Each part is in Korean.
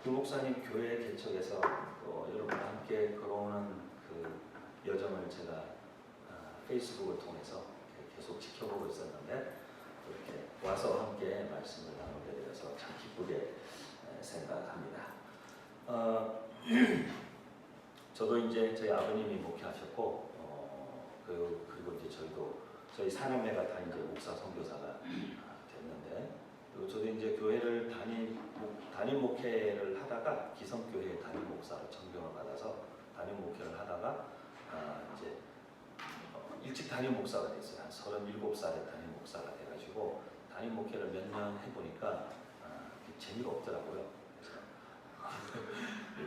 그 목사님 교회 개척에서 여러분과 함께 걸어오는 그 여정을 제가 페이스북을 통해서 계속 지켜보고 있었는데 이렇게 와서 함께 말씀을 나누게 되어서 참 기쁘게 생각합니다. 저도 이제 저희 아버님이 목회하셨고 그리고 이제 저희 사남매가 다 이제 목사 선교사가 됐는데 그리고 저도 이제 교회를 담임 목회를 하다가 기성교회 담임 목사로 청병을 받아서 담임 목회를 하다가 이제 일찍 담임 목사가 됐어요. 한 37살에 담임 목사가 돼가지고 담임 목회를 몇 년 해보니까 재미가 없더라고요.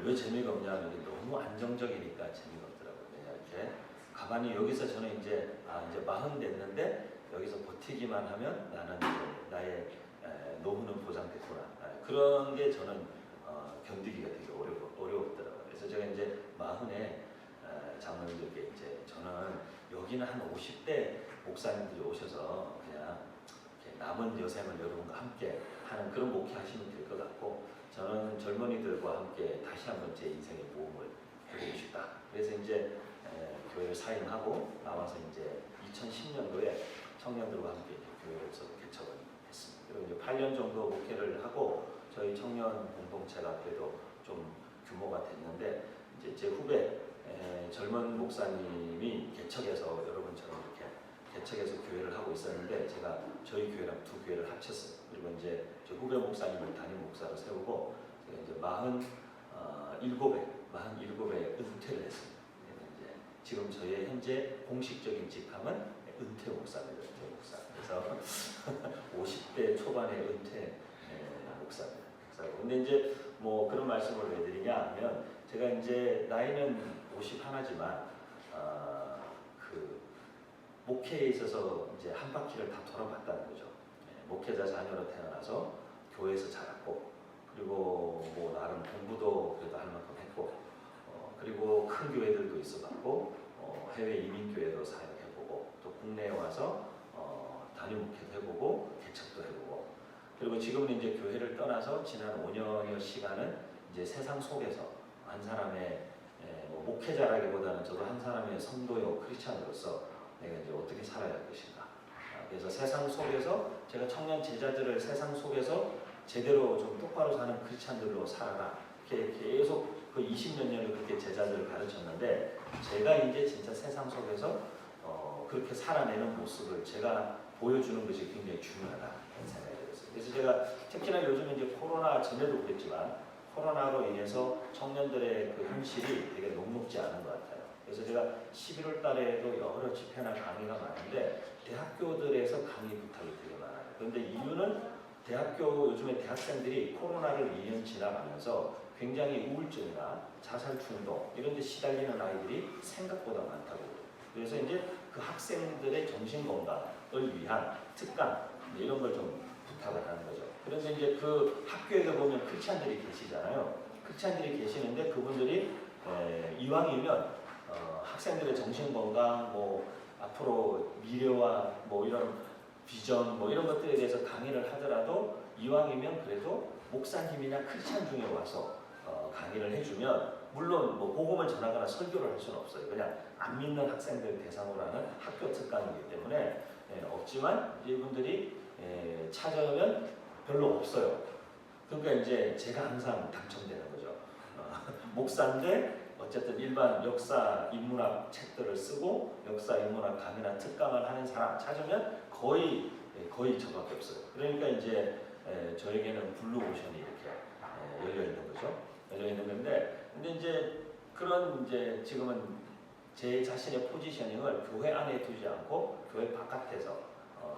왜 재미가 없냐면 너무 안정적이니까 재미가 없더라고요. 그냥 이렇게 가만히 여기서 저는 이제 이제 40 됐는데 여기서 버티기만 하면 나는 이제 나의 노후는 보장됐구나. 그런 게 저는 견디기가 되게 어려웠더라고요. 그래서 제가 이제 40에 장로님들께 이제 저는 여기는 한 50대 목사님들이 오셔서 그냥 이렇게 남은 여생을 여러분과 함께 하는 그런 목회 하시면 될 것 같고 저는 젊은이들과 함께 다시 한번 제 인생의 모험을 해보고 싶다. 그래서 이제 교회를 사임하고 나와서 이제 2010년도에 청년들과 함께 교회에서 개척을 했습니다. 그리고 이제 8년 정도 목회를 하고 저희 청년 공동체가 그래도 좀 규모가 됐는데 이제 제 후배 젊은 목사님이 개척해서 여러분처럼 이렇게 개척해서 교회를 하고 있었는데 제가 저희 교회랑 두 교회를 합쳤어요. 그리고 이제 저 후배 목사님을 담임 목사로 세우고 제가 이제 47에 은퇴를 했습니다. 이제 지금 저의 현재 공식적인 직함은 은퇴 목사입니다. 은퇴 목사. 그래서 50대 초반의 은퇴 목사입니다. 근데 이제 뭐 그런 말씀을 왜 드리냐 하면 제가 이제 나이는 51지만 그 목회에 있어서 이제 한 바퀴를 다 돌아봤다는 거죠. 목회자 자녀로 태어나서 교회에서 자랐고 그리고 뭐 나름 공부도 그래도 할 만큼 했고 그리고 큰 교회들도 있어봤고 해외 이민교회도 사역해보고 또 국내에 와서 단임 목회도 해보고 개척도 해보고 그리고 지금은 이제 교회를 떠나서 지난 5년여 시간은 이제 세상 속에서 한 사람의 뭐 목회자라기보다는 저도 한 사람의 성도요 크리스찬으로서 내가 이제 어떻게 살아야 할 것인가. 그래서 세상 속에서 제가 청년 제자들을 세상 속에서 제대로 좀 똑바로 사는 크리스찬들로 살아라. 이렇게 계속 그 20몇 년을 그렇게 제자들을 가르쳤는데 제가 이제 진짜 세상 속에서 그렇게 살아내는 모습을 제가 보여주는 것이 굉장히 중요하다는 생각이 들었어요. 그래서 제가 특히나 요즘 이제 코로나 전에도 그랬지만 코로나로 인해서 청년들의 그 현실이 되게 녹록지 않은 것 같아요. 그래서 제가 11월 달에도 여러 집회나 강의가 많은데 대학교들에서 강의 부탁이 되게 많아요. 그런데 이유는 요즘에 대학생들이 코로나를 2년 지나가면서 굉장히 우울증이나 자살 충동 이런 데 시달리는 아이들이 생각보다 많다고. 그래서 이제 그 학생들의 정신건강을 위한 특강 이런 걸 좀 부탁을 하는 거죠. 그래서 이제 그 학교에 보면 크리스찬들이 계시잖아요. 크리스찬들이 계시는데 그분들이 이왕이면 학생들의 정신건강, 뭐 앞으로 미래와 뭐 이런 비전, 뭐 이런 것들에 대해서 강의를 하더라도 이왕이면 그래도 목사님이나 크리스찬 중에 와서 강의를 해주면 물론 뭐 복음을 전하거나 설교를 할 수는 없어요. 그냥 안 믿는 학생들 대상으로 하는 학교 특강이기 때문에 없지만 이분들이 찾아오면 별로 없어요. 그러니까 이제 제가 항상 당첨되는 거죠. 목사인데 어쨌든 일반 역사 인문학 책들을 쓰고 역사 인문학 강의나 특강을 하는 사람 찾으면 거의 저밖에 없어요. 그러니까 이제 저에게는 블루 오션이 이렇게 열려 있는 거죠. 열려 있는 건데, 근데 이제 그런 이제 지금은 제 자신의 포지셔닝을 교회 안에 두지 않고 교회 바깥에서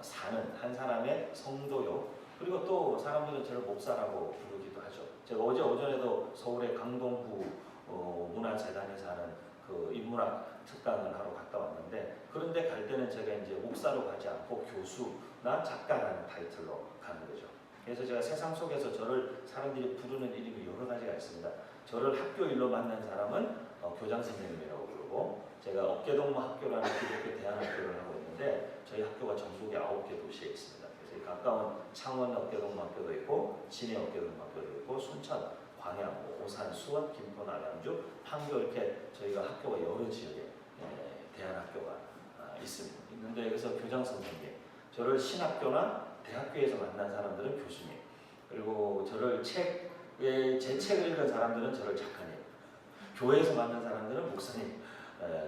사는 한 사람의 성도요. 그리고 또 사람들은 저를 목사라고 부르기도 하죠. 제가 어제 오전에도 서울의 강동구 문화재단에서 하는 그 인문학 특강을 하러 갔다 왔는데 그런데 갈 때는 제가 이제 목사로 가지 않고 교수나 작가라는 타이틀로 가는 거죠. 그래서 제가 세상 속에서 저를 사람들이 부르는 이름이 여러 가지가 있습니다. 저를 학교 일로 만난 사람은 교장 선생님이라고 부르고 제가 어깨동무 학교라는 기독교 대안학교를 하고 있는데 저희 학교가 전국에 9개 도시에 있습니다. 그래서 가까운 창원 어깨동무 학교도 있고 진해 어깨동무 학교도 있고 순천 광양, 뭐 오산, 수원, 김포, 남양주, 판교 이렇게 저희가 학교가 여러 지역에 대안학교가 있는데 여기서 교장 선생님, 저를 신학교나 대학교에서 만난 사람들은 교수님, 그리고 저를 제 책을 읽은 사람들은 저를 작가님, 교회에서 만난 사람들은 목사님,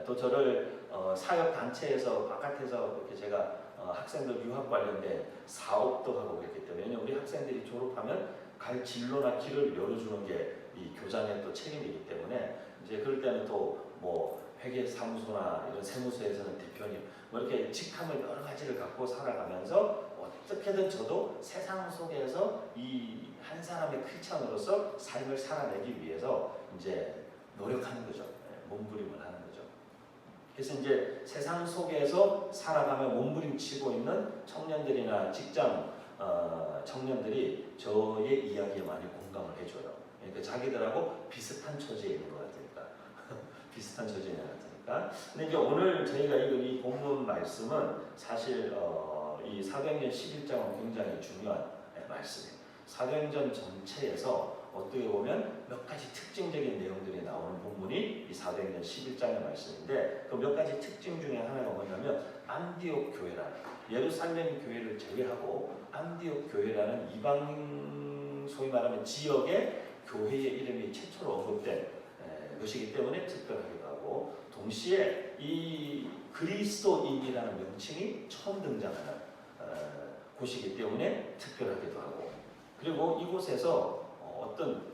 또 저를 사역 단체에서 바깥에서 이렇게 제가 학생들 유학 관련된 사업도 하고 그랬기 때문에, 왜냐하면 우리 학생들이 졸업하면 갈 진로나 길을 열어주는 게 이 교장의 또 책임이기 때문에, 이제 그럴 때는 또 뭐 회계사무소나 이런 세무서에서는 대표님, 뭐 이렇게 직함을 여러 가지를 갖고 살아가면서 어떻게든 저도 세상 속에서 이 한 사람의 크리스찬으로서 삶을 살아내기 위해서 이제 노력하는 거죠. 몸부림을 하는 거죠. 그래서 이제 세상 속에서 살아가며 몸부림치고 있는 청년들이나 직장 청년들이 저의 이야기에 많이 공감을 해줘요. 그러니까 자기들하고 비슷한 처지에 있는 것 같으니까. 비슷한 처지에 있는 것 같으니까. 근데 이제 오늘 저희가 이 본문 말씀은 사실 이 사도행전 11장은 굉장히 중요한 말씀이에요. 사도행전 전체에서 어떻게 보면 몇 가지 특징적인 내용들이 나오는 본문이 이 사도행전 11장의 말씀인데, 그 몇 가지 특징 중에 하나가 뭐냐면 안디옥 교회라는, 예루살렘 교회를 제외하고 안디옥 교회라는 이방 소위 말하면 지역의 교회의 이름이 최초로 언급된 것이기 때문에 특별하기도 하고, 동시에 이 그리스도인이라는 명칭이 처음 등장하는 곳이기 때문에 특별하기도 하고, 그리고 이곳에서 어떤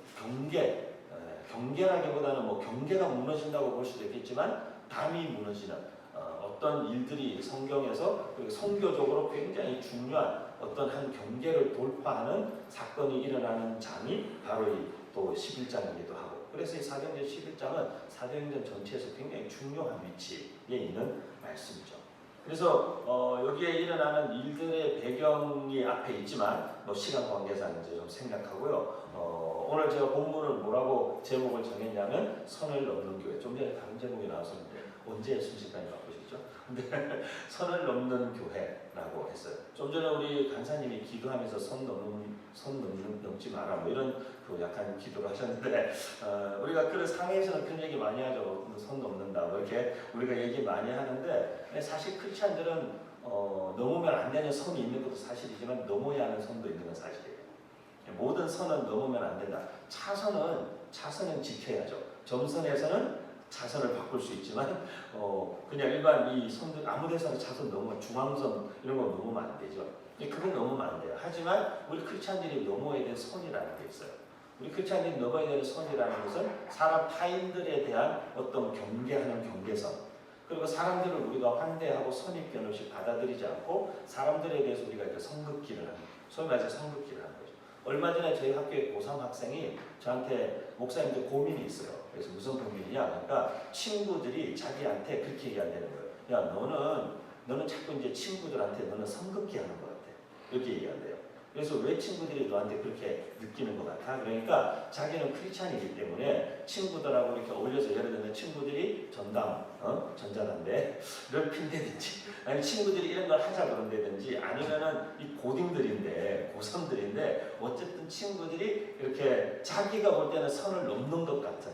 경계라기보다는 뭐 경계가 무너진다고 볼 수도 있겠지만 담이 무너지는 어떤 일들이 성경에서 선교적으로 굉장히 중요한 어떤 한 경계를 돌파하는 사건이 일어나는 장이 바로 이 또 11장이기도 하고, 그래서 이 사도행전 11장은 사도행전 전체에서 굉장히 중요한 위치에 있는 말씀이죠. 그래서 여기에 일어나는 일들의 배경이 앞에 있지만 뭐 시간 관계상 이제 좀 생략하고요. 오늘 제가 본문을 뭐라고 제목을 정했냐면 선을 넘는 교회. 좀 전에 다른 제목이 나왔었는데 언제 순식간에 바꾸셨죠? 근데 선을 넘는 교회라고 했어요. 좀 전에 우리 간사님이 기도하면서 선 넘지 마라 뭐 이런 그 약간 기도를 하셨는데, 우리가 그런 상해에서는 그런 얘기 많이 하죠. 선 넘는다 뭐 이렇게 우리가 얘기 많이 하는데, 사실 크리스찬들은 넘으면 안 되는 선이 있는 것도 사실이지만 넘어야 하는 선도 있는 건 사실이에요. 모든 선은 넘으면 안 된다. 차선은 지켜야죠. 점선에서는 차선을 바꿀 수 있지만 그냥 일반 이 선들 아무 데서나 차선 넘으면 중앙선 이런 거 넘으면 안 되죠. 그건 넘으면 안 돼요. 하지만 우리 크리스찬들이 넘어야 되는 선이라는 게 있어요. 우리 크리스찬들이 넘어야 되는 선이라는 것은 사람 타인들에 대한 어떤 경계하는 경계선, 그리고 사람들을 우리가 환대하고 선입견 없이 받아들이지 않고 사람들에 대해서 우리가 이렇게 선긋기를 하는, 소위 말해서 선긋기를 하는 거죠. 얼마 전에 저희 학교의 고3 학생이 저한테 목사님들 고민이 있어요. 그래서 무슨 고민이냐? 그러니까 친구들이 자기한테 그렇게 얘기한다는 거예요. 야, 너는 자꾸 이제 친구들한테 너는 선긋기 하는 것 같아. 이렇게 얘기한대요. 그래서 왜 친구들이 너한테 그렇게 느끼는 것 같아? 그러니까 자기는 크리스찬이기 때문에 친구들하고 이렇게 어울려서, 예를 들면 친구들이 전자담배를 핀다든지, 아니 친구들이 이런 걸 하자 그런다든지, 아니면은 이 고딩들인데 고3들인데 어쨌든 친구들이 이렇게 자기가 볼 때는 선을 넘는 것 같은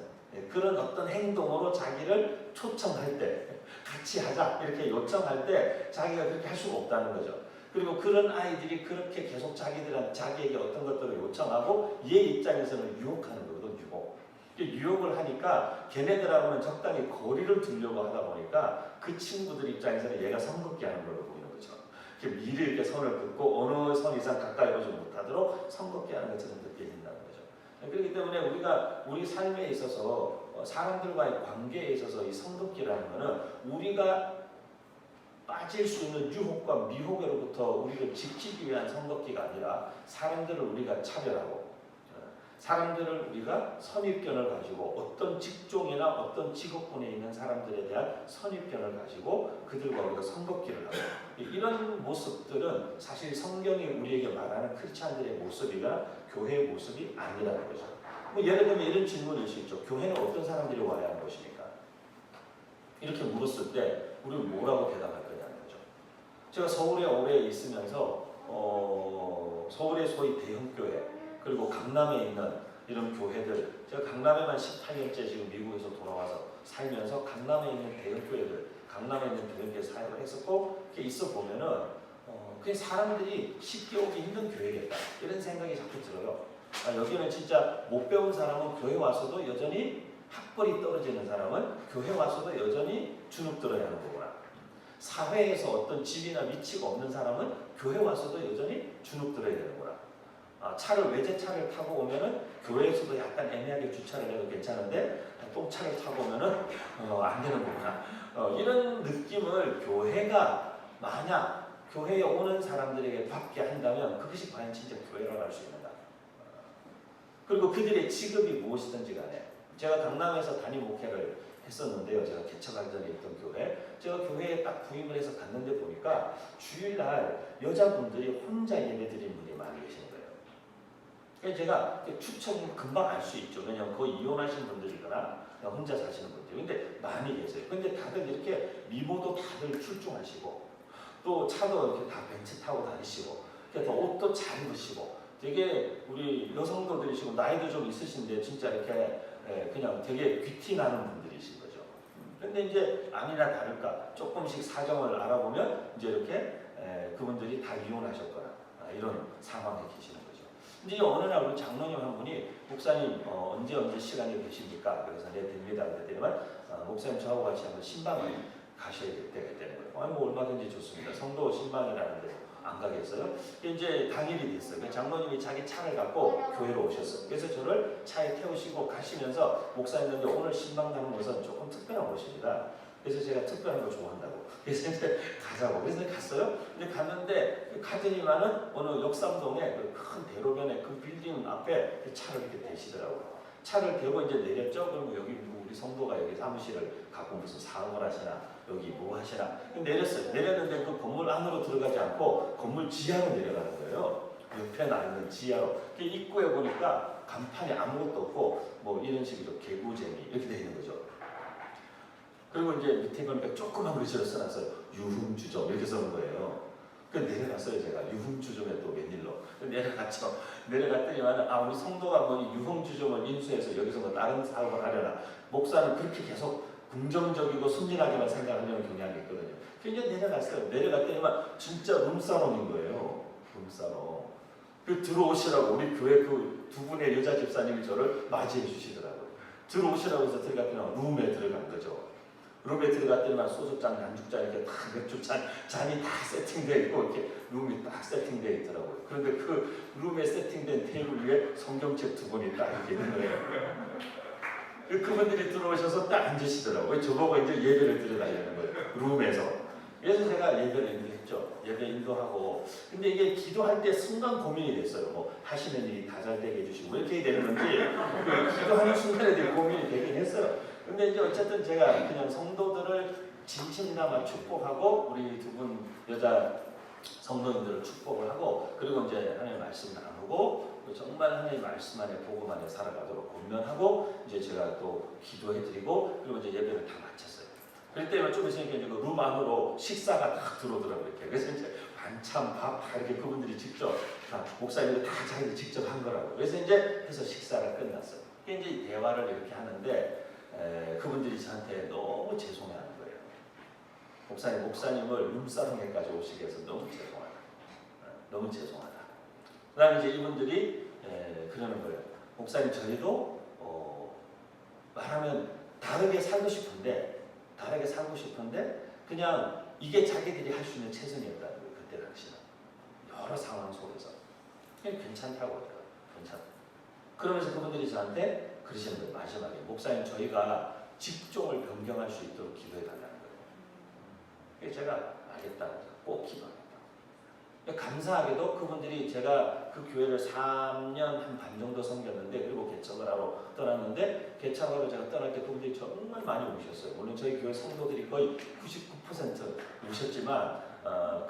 그런 어떤 행동으로 자기를 초청할 때, 같이 하자 이렇게 요청할 때 자기가 그렇게 할 수가 없다는 거죠. 그리고 그런 아이들이 그렇게 계속 자기에게 어떤 것들을 요청하고 얘 입장에서는 유혹하는 거거든, 유혹을 하니까 걔네들하고는 적당히 거리를 두려고 하다 보니까 그 친구들 입장에서는 얘가 선긋기 하는 걸로 보이는 거죠. 미리 이렇게 선을 긋고 어느 선 이상 가까이 오지 못하도록 선긋기 하는 것처럼 느껴진다는 거죠. 그렇기 때문에 우리가 우리 삶에 있어서 사람들과의 관계에 있어서 이 선긋기라는 것은 우리가 빠질 수 있는 유혹과 미혹으로부터 우리를 지키기 위한 선긋기가 아니라 사람들을 우리가 차별하고 사람들을 우리가 선입견을 가지고 어떤 직종이나 어떤 직업군에 있는 사람들에 대한 선입견을 가지고 그들과 우리가 선긋기를 하고, 이런 모습들은 사실 성경이 우리에게 말하는 크리스찬들의 모습이나 교회의 모습이 아니라는 거죠. 뭐 예를 들면 이런 질문일 수 있죠. 교회는 어떤 사람들이 와야 하는 것입니까? 이렇게 물었을 때 우리는 뭐라고 대답할 거냐는 거죠. 제가 서울에 오래 있으면서 서울의 소위 대형교회, 그리고 강남에 있는 이런 교회들, 제가 강남에만 18년째 지금 미국에서 돌아와서 살면서 강남에 있는 대형 교회들, 강남에 있는 대형 교회 사역을 했었고, 이렇게 있어 보면은 그냥 사람들이 쉽게 오기 힘든 교회겠다 이런 생각이 자꾸 들어요. 여기는 진짜 못 배운 사람은 교회 와서도 여전히 학벌이 떨어지는 사람은 교회 와서도 여전히 주눅 들어야 하는 거구나. 사회에서 어떤 지위나 위치가 없는 사람은 교회 와서도 여전히 주눅 들어야 되는구나. 차를 외제차를 타고 오면은 교회에서도 약간 애매하게 주차를 해도 괜찮은데 똥차를 타고 오면은 안 되는 거구나. 이런 느낌을 교회가 만약 교회에 오는 사람들에게 받게 한다면 그것이 과연 진짜 교회라고 할 수 있는가. 그리고 그들의 직업이 무엇이든지 간에 제가 강남에서 담임 목회를 했었는데요. 제가 개척하기 전에 있던 교회, 제가 교회에 딱 부임을 해서 갔는데 보니까 주일날 여자분들이 혼자 예배드리는 분이 많이 계시는 거예요. 그래서 제가 추천 금방 알 수 있죠. 왜냐하면 거의 이혼하신 분들이거나 혼자 사시는 분들. 근데 많이 계세요. 근데 다들 이렇게 미모도 다들 출중하시고 또 차도 이렇게 다 벤츠 타고 다니시고 또 옷도 잘 입으시고 되게 우리 여성도들이시고 나이도 좀 있으신데 진짜 이렇게 그냥 되게 귀티 나는 분들이신 거죠. 근데 이제 아니나 다를까 조금씩 사정을 알아보면 이제 이렇게 그분들이 다 이혼하셨거나 이런 상황에 계시는 거죠. 근데 어느 날 우리 장로님 한 분이 목사님 언제 시간이 되십니까? 그래서 네 됩니다. 그랬더니만 목사님 저하고 같이 한번 신방을 가셔야 되는 거예요. 아니 뭐 얼마든지 좋습니다. 성도 신방이라는데 안 가겠어요? 이제 당일이 됐어요. 장로님이 자기 차를 갖고 교회로 오셨어요. 그래서 저를 차에 태우시고 가시면서 목사님들 오늘 신방 가는 것은 조금 특별한 곳입니다. 그래서 제가 특별한 걸 좋아한다고. 그래서 이제 가자고. 그래서 갔어요. 근데 갔는데 가더니만은 어느 역삼동에 큰 대로변에 그 빌딩 앞에 차를 이렇게 대시더라고요. 차를 대고 이제 내렸죠. 그럼 여기 우리 성도가 여기 사무실을 갖고 무슨 사업을 하시나 여기 뭐 하시나 내렸어요. 내렸는데 그 건물 안으로 들어가지 않고 건물 지하로 내려가는 거예요. 옆에 나 있는 지하로. 입구에 보니까 간판이 아무것도 없고 뭐 이런 식으로 개구쟁이 이렇게 되어 있는 거죠. 그리고 이제 밑에 보니까 조그만 글씨로 써놨어요. 유흥주점 이렇게 써놓은 거예요. 그래서 내려갔어요. 제가 유흥주점에 또 웬일로 내려갔죠. 내려갔더니만 우리 성도가 뭐 유흥주점을 인수해서 여기서 뭐 다른 사업을 하려나. 목사는 그렇게 계속 긍정적이고 순진하게만 생각하려는 경향이 있거든요. 그래서 이제 내려갔어요. 내려갔더니만 진짜 룸사롱인 거예요. 룸사롱. 그 들어오시라고 우리 교회 그 두 분의 여자 집사님이 저를 맞이해 주시더라고요. 들어오시라고 해서 들어갔더니 룸에 들어간 거죠. 룸에 들어갔더니만 소주잔, 안주잔 이렇게 다 맥주잔이 다 세팅되어 있고 이렇게 룸이 딱 세팅되어 있더라고요. 그런데 그 룸에 세팅된 테이블 위에 성경책 두 권이 딱 이렇게 있는 거예요. 그분들이 들어오셔서 딱 앉으시더라고요. 저보고 이제 예배를 드려달라는 거예요. 룸에서. 그래서 제가 예배를 인도했죠. 예배 인도하고. 근데 이게 기도할 때 순간 고민이 됐어요. 뭐 하시는 일이 다 잘 되게 해주시고 왜 이렇게 되는 건지 기도하는 순간에 되게 고민이 되긴 했어요. 근데 이제 어쨌든 제가 그냥 성도들을 진심이나마 축복하고 우리 두 분 여자 성도님들을 축복을 하고 그리고 이제 하나님의 말씀을 나누고 정말 하나님의 말씀 안에 복음 안에 살아가도록 권면하고 이제 제가 또 기도해드리고 그리고 이제 예배를 다 마쳤어요. 그럴 좀 있으니까 이제 그 룸 안으로 식사가 딱 들어오더라고요. 이렇게. 그래서 이제 반찬, 밥 다 이렇게 그분들이 직접 목사님들 다 자기들 직접 한 거라고. 그래서 이제 해서 식사가 끝났어요. 이제 대화를 이렇게 하는데 그분들이 저한테 너무 죄송해하는 거예요. 목사님을 룸사롱에까지 오시게 해서 너무 죄송하다. 너무 죄송하다. 그 다음에 이제 이분들이 그러는 거예요. 목사님 저희도 말하면 다르게 살고 싶은데 그냥 이게 자기들이 할 수 있는 최선이었다는 거예요. 그때 당시는. 여러 상황 속에서. 그냥 괜찮다고 해요. 괜찮다. 그러면서 그분들이 저한테 그러시는 거예요. 마지막에 목사님 저희가 직종을 변경할 수 있도록 기도해달라는 거예요. 그래서 제가 알겠다. 꼭 기도하겠다. 감사하게도 그분들이 제가 그 교회를 3년 한 반 정도 섬겼는데 그리고 개척을 하러 떠났는데 개척하러 제가 떠날 때 그분들이 정말 많이 오셨어요. 물론 저희 교회 성도들이 거의 99% 오셨지만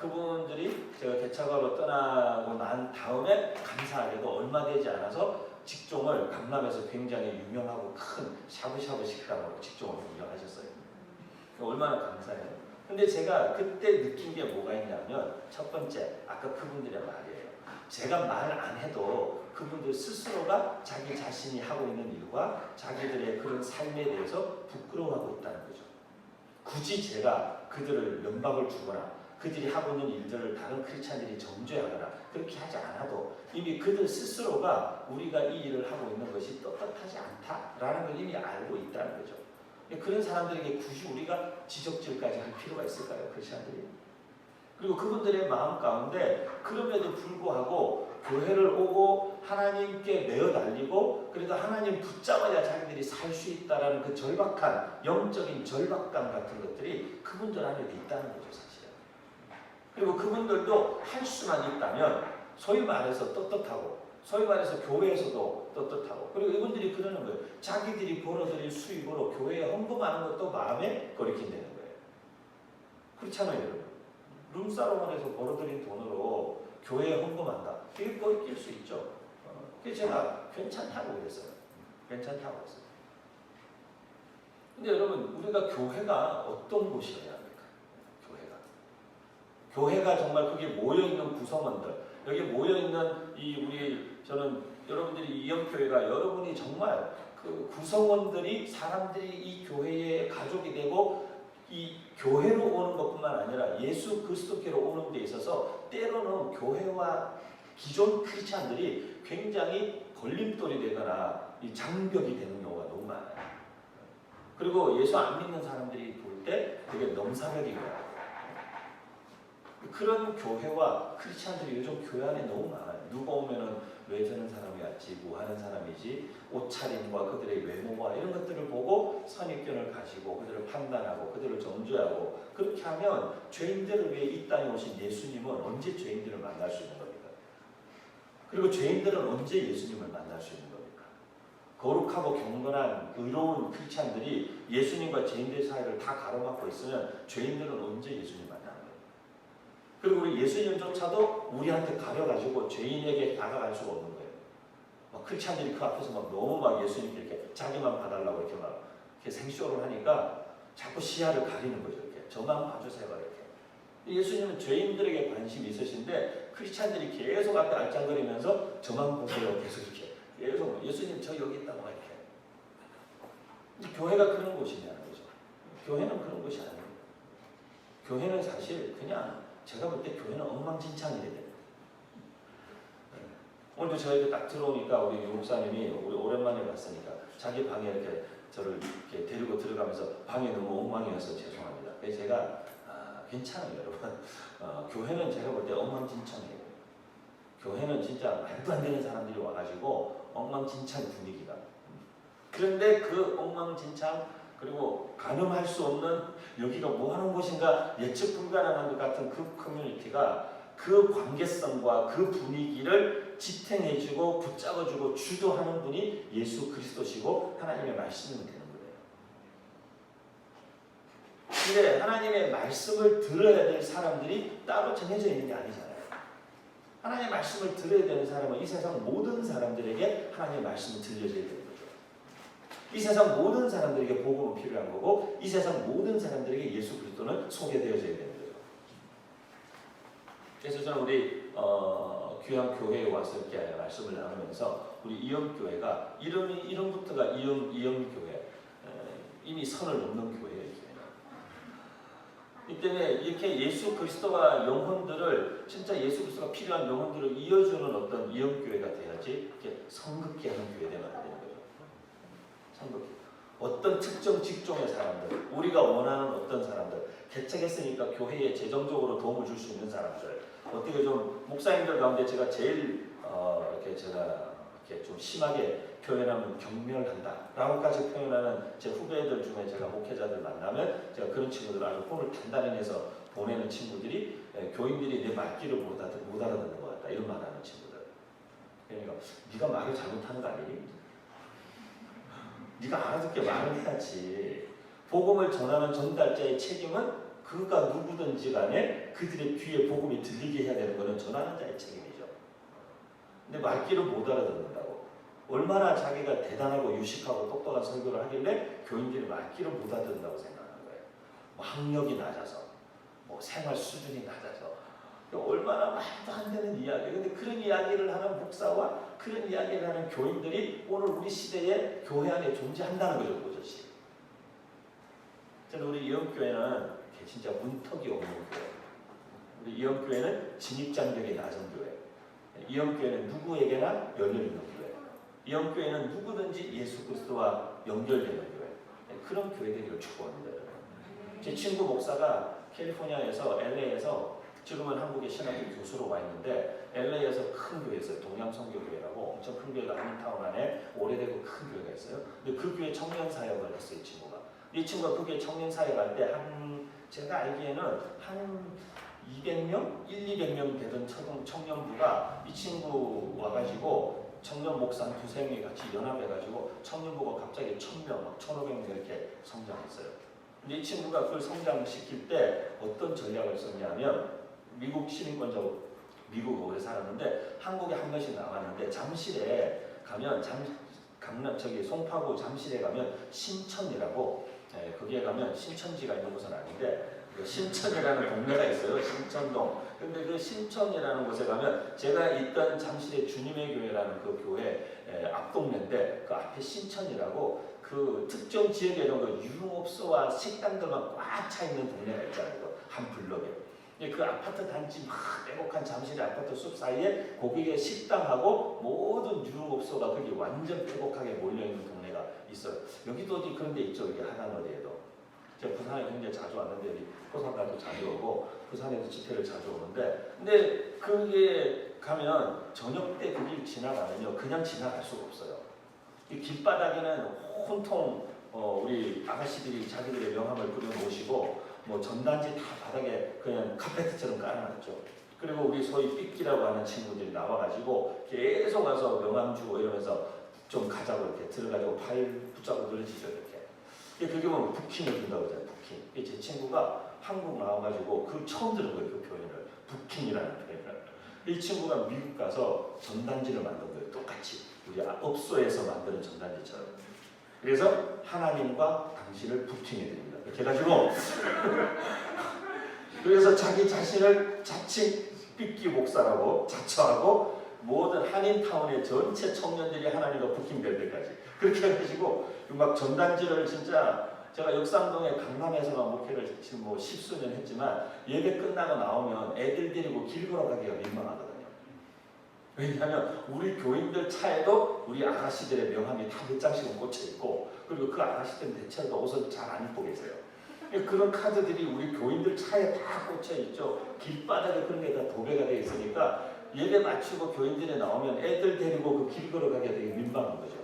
그분들이 제가 개척하러 떠나고 난 다음에 감사하게도 얼마 되지 않아서 직종을 강남에서 굉장히 유명하고 큰 샤브샤브 식당으로 직종을 운영하셨어요. 얼마나 감사해요. 근데 제가 그때 느낀 게 뭐가 있냐면 첫 번째 아까 그분들의 말이에요. 제가 말 안 해도 그분들 스스로가 자기 자신이 하고 있는 일과 자기들의 그런 삶에 대해서 부끄러워하고 있다는 거죠. 굳이 제가 그들을 면박을 주거나 그들이 하고 있는 일들을 다른 크리스찬들이 정죄하거나 그렇게 하지 않아도 이미 그들 스스로가 우리가 이 일을 하고 있는 것이 떳떳하지 않다라는 걸 이미 알고 있다는 거죠. 그런 사람들에게 굳이 우리가 지적질까지 할 필요가 있을까요? 크리스찬들이? 그리고 그분들의 마음 가운데 그럼에도 불구하고 교회를 오고 하나님께 매어 달리고 그래도 하나님 붙잡아야 자기들이 살 수 있다라는 그 절박한 영적인 절박감 같은 것들이 그분들 안에도 있다는 거죠, 사실은. 그리고 그분들도 할 수만 있다면 소위 말해서 떳떳하고 소위 말해서 교회에서도 떳떳하고 그리고 이분들이 그러는 거예요. 자기들이 벌어들인 수입으로 교회에 헌금하는 것도 마음에 거리낀다는 거예요. 그렇잖아요, 여러분. 룸사롱원에서 벌어들인 돈으로 교회에 헌금한다. 이게 거리낄 수 있죠. 그래서 제가 괜찮다고 그랬어요. 괜찮다고 했어요. 근데 여러분, 우리가 교회가 어떤 곳이어야 합니까? 교회가 정말 그게 모여있는 구성원들, 여기 모여있는 저는 여러분들이 이영교회가 여러분이 정말 그 구성원들이 사람들이 이 교회의 가족이 되고 이 교회로 오는 것뿐만 아니라 예수 그리스도께로 오는 데 있어서 때로는 교회와 기존 크리스찬들이 굉장히 걸림돌이 되거나 이 장벽이 되는 경우가 너무 많아요. 그리고 예수 안 믿는 사람들이 볼 때 되게 넘사벽인 거예요. 그런 교회와 크리스찬들이 요즘 교회 안에 너무 많아요. 누가 오면은 왜 저런 사람이 왔지, 뭐 하는 사람이지, 옷차림과 그들의 외모와 이런 것들을 보고 선입견을 가지고 그들을 판단하고 그들을 정죄하고 그렇게 하면 죄인들을 위해 이 땅에 오신 예수님은 언제 죄인들을 만날 수 있는 겁니까? 그리고 죄인들은 언제 예수님을 만날 수 있는 겁니까? 거룩하고 경건한 의로운 크리스찬들이 예수님과 죄인들 사이를 다 가로막고 있으면 죄인들은 언제 예수님 만나는 거예요? 그리고 우리 예수님조차도 우리한테 가려가지고 죄인에게 다가갈 수가 없는 거예요. 막 크리스찬들이 그 앞에서 막 너무 막 예수님께 이렇게 자기만 봐달라고 이렇게 막 이렇게 생쇼를 하니까 자꾸 시야를 가리는 거죠. 이렇게 저만 봐주세요. 이렇게. 예수님은 죄인들에게 관심이 있으신데 크리스찬들이 계속 앞에 알짱거리면서 저만 보세요. 계속 이렇게. 계속 예수님 저 여기 있다고 이렇게. 교회가 그런 곳이냐는 거죠. 교회는 그런 곳이 아니에요. 교회는 사실 그냥 제가 볼 때 교회는 엉망진창이 돼요. 오늘도 저희가 딱 들어오니까 우리 목사님이 우리 오랜만에 봤으니까 자기 방에 이렇게 저를 이렇게 데리고 들어가면서 방이 너무 엉망이어서 죄송합니다. 그래서 제가 괜찮아요, 여러분. 교회는 제가 볼 때 엉망진창이에요. 교회는 진짜 말도 안 되는 사람들이 와가지고 엉망진창 분위기가. 그런데 그 엉망진창 그리고 가늠할 수 없는 여기가 뭐 하는 곳인가 예측 불가능한 것 같은 그 커뮤니티가 그 관계성과 그 분위기를 지탱해주고 붙잡아주고 주도하는 분이 예수 그리스도시고 하나님의 말씀이면 되는 거예요. 근데 하나님의 말씀을 들어야 될 사람들이 따로 정해져 있는 게 아니잖아요. 하나님의 말씀을 들어야 되는 사람은 이 세상 모든 사람들에게 하나님의 말씀을 들려줘야 되는 거예요. 이 세상 모든 사람들에게 복음은 필요한 거고 이 세상 모든 사람들에게 예수 그리스도는 소개되어져야 되는 거죠. 그래서 저는 우리 귀한 교회에 와서 이렇게 말씀을 나누면서 우리 이영교회가 이름부터가 이영교회 이미 선을 넘는 교회예요. 이 때문에 이렇게 예수 그리스도와 영혼들을 진짜 예수 그리스도가 필요한 영혼들을 이어주는 어떤 이영교회가 돼야지 이렇게 성급케 하는 교회 되면 안 되는 거죠. 어떤 특정 직종의 사람들, 우리가 원하는 어떤 사람들, 개척했으니까 교회에 재정적으로 도움을 줄 수 있는 사람들, 어떻게 좀 목사님들 가운데 제가 제일 이렇게 좀 심하게 표현하면 경멸한다라고까지 표현하는 제 후배들 중에 제가 목회자들 만나면 제가 그런 친구들 아주 폰을 단단히 내서 보내는 친구들이 교인들이 내 말귀를 못 알아듣는 것 같다 이런 말하는 친구들. 그러니까 네가 말을 잘못하는 거 아니니? 네가 알아듣게 말을 해야지. 복음을 전하는 전달자의 책임은 그가 누구든지 간에 그들의 귀에 복음이 들리게 해야 되는 것은 전하는 자의 책임이죠. 근데 말귀를 못 알아듣는다고. 얼마나 자기가 대단하고 유식하고 똑똑한 설교를 하길래 교인들이 말귀를 못 알아듣는다고 생각하는 거예요. 뭐 학력이 낮아서, 뭐 생활 수준이 낮아서. 얼마나 말도 안 되는 이야기. 근데 그런 이야기를 하는 목사와 그런 이야기를 하는 교인들이 오늘 우리 시대에 교회 안에 존재한다는 거죠, 보듯이. 저는 우리 이영교회는 진짜 문턱이 없는 교회. 우리 이영교회는 진입장벽이 낮은 교회. 이영교회는 누구에게나 열려있는 교회. 이영교회는 누구든지 예수 그리스도와 연결되는 교회. 그런 교회들을 축복합니다. 제 친구 목사가 캘리포니아에서 LA에서 지금은 한국의 신학교 교수로 와 있는데 LA에서 큰 교회 있어요. 동양선교교회라고 엄청 큰 교회가 한인타운 안에 오래되고 큰 교회가 있어요. 근데 그 교회 청년 사역을 했어요. 이 친구가 그 교회 청년 사역할 때 제가 알기에는 한 200명? 200명 되던 청년부가 이 친구 와가지고 청년 목사 한 두세 명이 같이 연합해가지고 청년부가 갑자기 1000명, 1500명 이렇게 성장했어요. 근데 이 친구가 그걸 성장시킬 때 어떤 전략을 썼냐면 미국 시민권자로 미국 오래 살았는데 한국에 한 번씩 나왔는데 잠실에 가면 강남 송파구 잠실에 가면 신천이라고 거기에 가면 신천지가 있는 곳은 아닌데 신천이라는 동네가 있어요. 신천동. 근데 그 신천이라는 곳에 가면 제가 있던 잠실의 주님의 교회라는 그 교회 앞동네인데 그 앞에 신천이라고 그 특정 지역에 있는 그 유흥업소와 식당들만 꽉 차 있는 동네가 있잖아요. 한 블럭에. 그 아파트 단지 막 빼곡한 잠실의 아파트 숲 사이에 거기에 식당하고 모든 유흥업소가 거기 완전 빼곡하게 몰려있는 동네가 있어요. 여기도 어디 그런 데 있죠. 여기 하남 어디에도. 제가 부산에 굉장히 자주 왔는데 여기 포산가도 자주 오고 부산에도 집회를 자주 오는데 근데 그게 가면 저녁 때 그 길 지나가면요 그냥 지나갈 수가 없어요. 이 길바닥에는 온통 우리 아가씨들이 자기들의 명함을 뿌려놓으시고 뭐 전단지 다 바닥에 그냥 카페트처럼 깔아놨죠. 그리고 우리 소위 삐끼라고 하는 친구들이 나와가지고 계속 와서 명함 주고 이러면서 좀 가자고 이렇게 들어가지고 발 붙잡고 늘어지죠 이렇게. 그게 보면 부킹을 준다고 하잖아요. 부킹. 제 친구가 한국 나와가지고 그 처음 들은 거예요. 그 표현을. 부킹이라는 표현을. 이 친구가 미국 가서 전단지를 만든 거예요. 똑같이. 우리 업소에서 만드는 전단지처럼. 그래서 하나님과 당신을 부킹해드립니다. 이렇게 해가지고 그래서 자기 자신을 자칭 삐끼 목사라고 자처하고 모든 한인타운의 전체 청년들이 하나님과 부킹될 때까지 그렇게 해가지고 막 전단지를 진짜 제가 역삼동의 강남에서만 목회를 지금 뭐 10수년 했지만 예배 끝나고 나오면 애들 데리고 길 걸어가기가 민망하거든요. 왜냐하면 우리 교인들 차에도 우리 아가씨들의 명함이 다 몇 장씩은 꽂혀있고 그리고 그 아가씨들은 대체로 옷을 잘 안 입고 계세요. 그런 카드들이 우리 교인들 차에 다 꽂혀있죠. 길바닥에 그런 게 다 도배가 되어 있으니까 예배 마치고 교인들이 나오면 애들 데리고 그 길 걸어가기가 되게 민망한 거죠.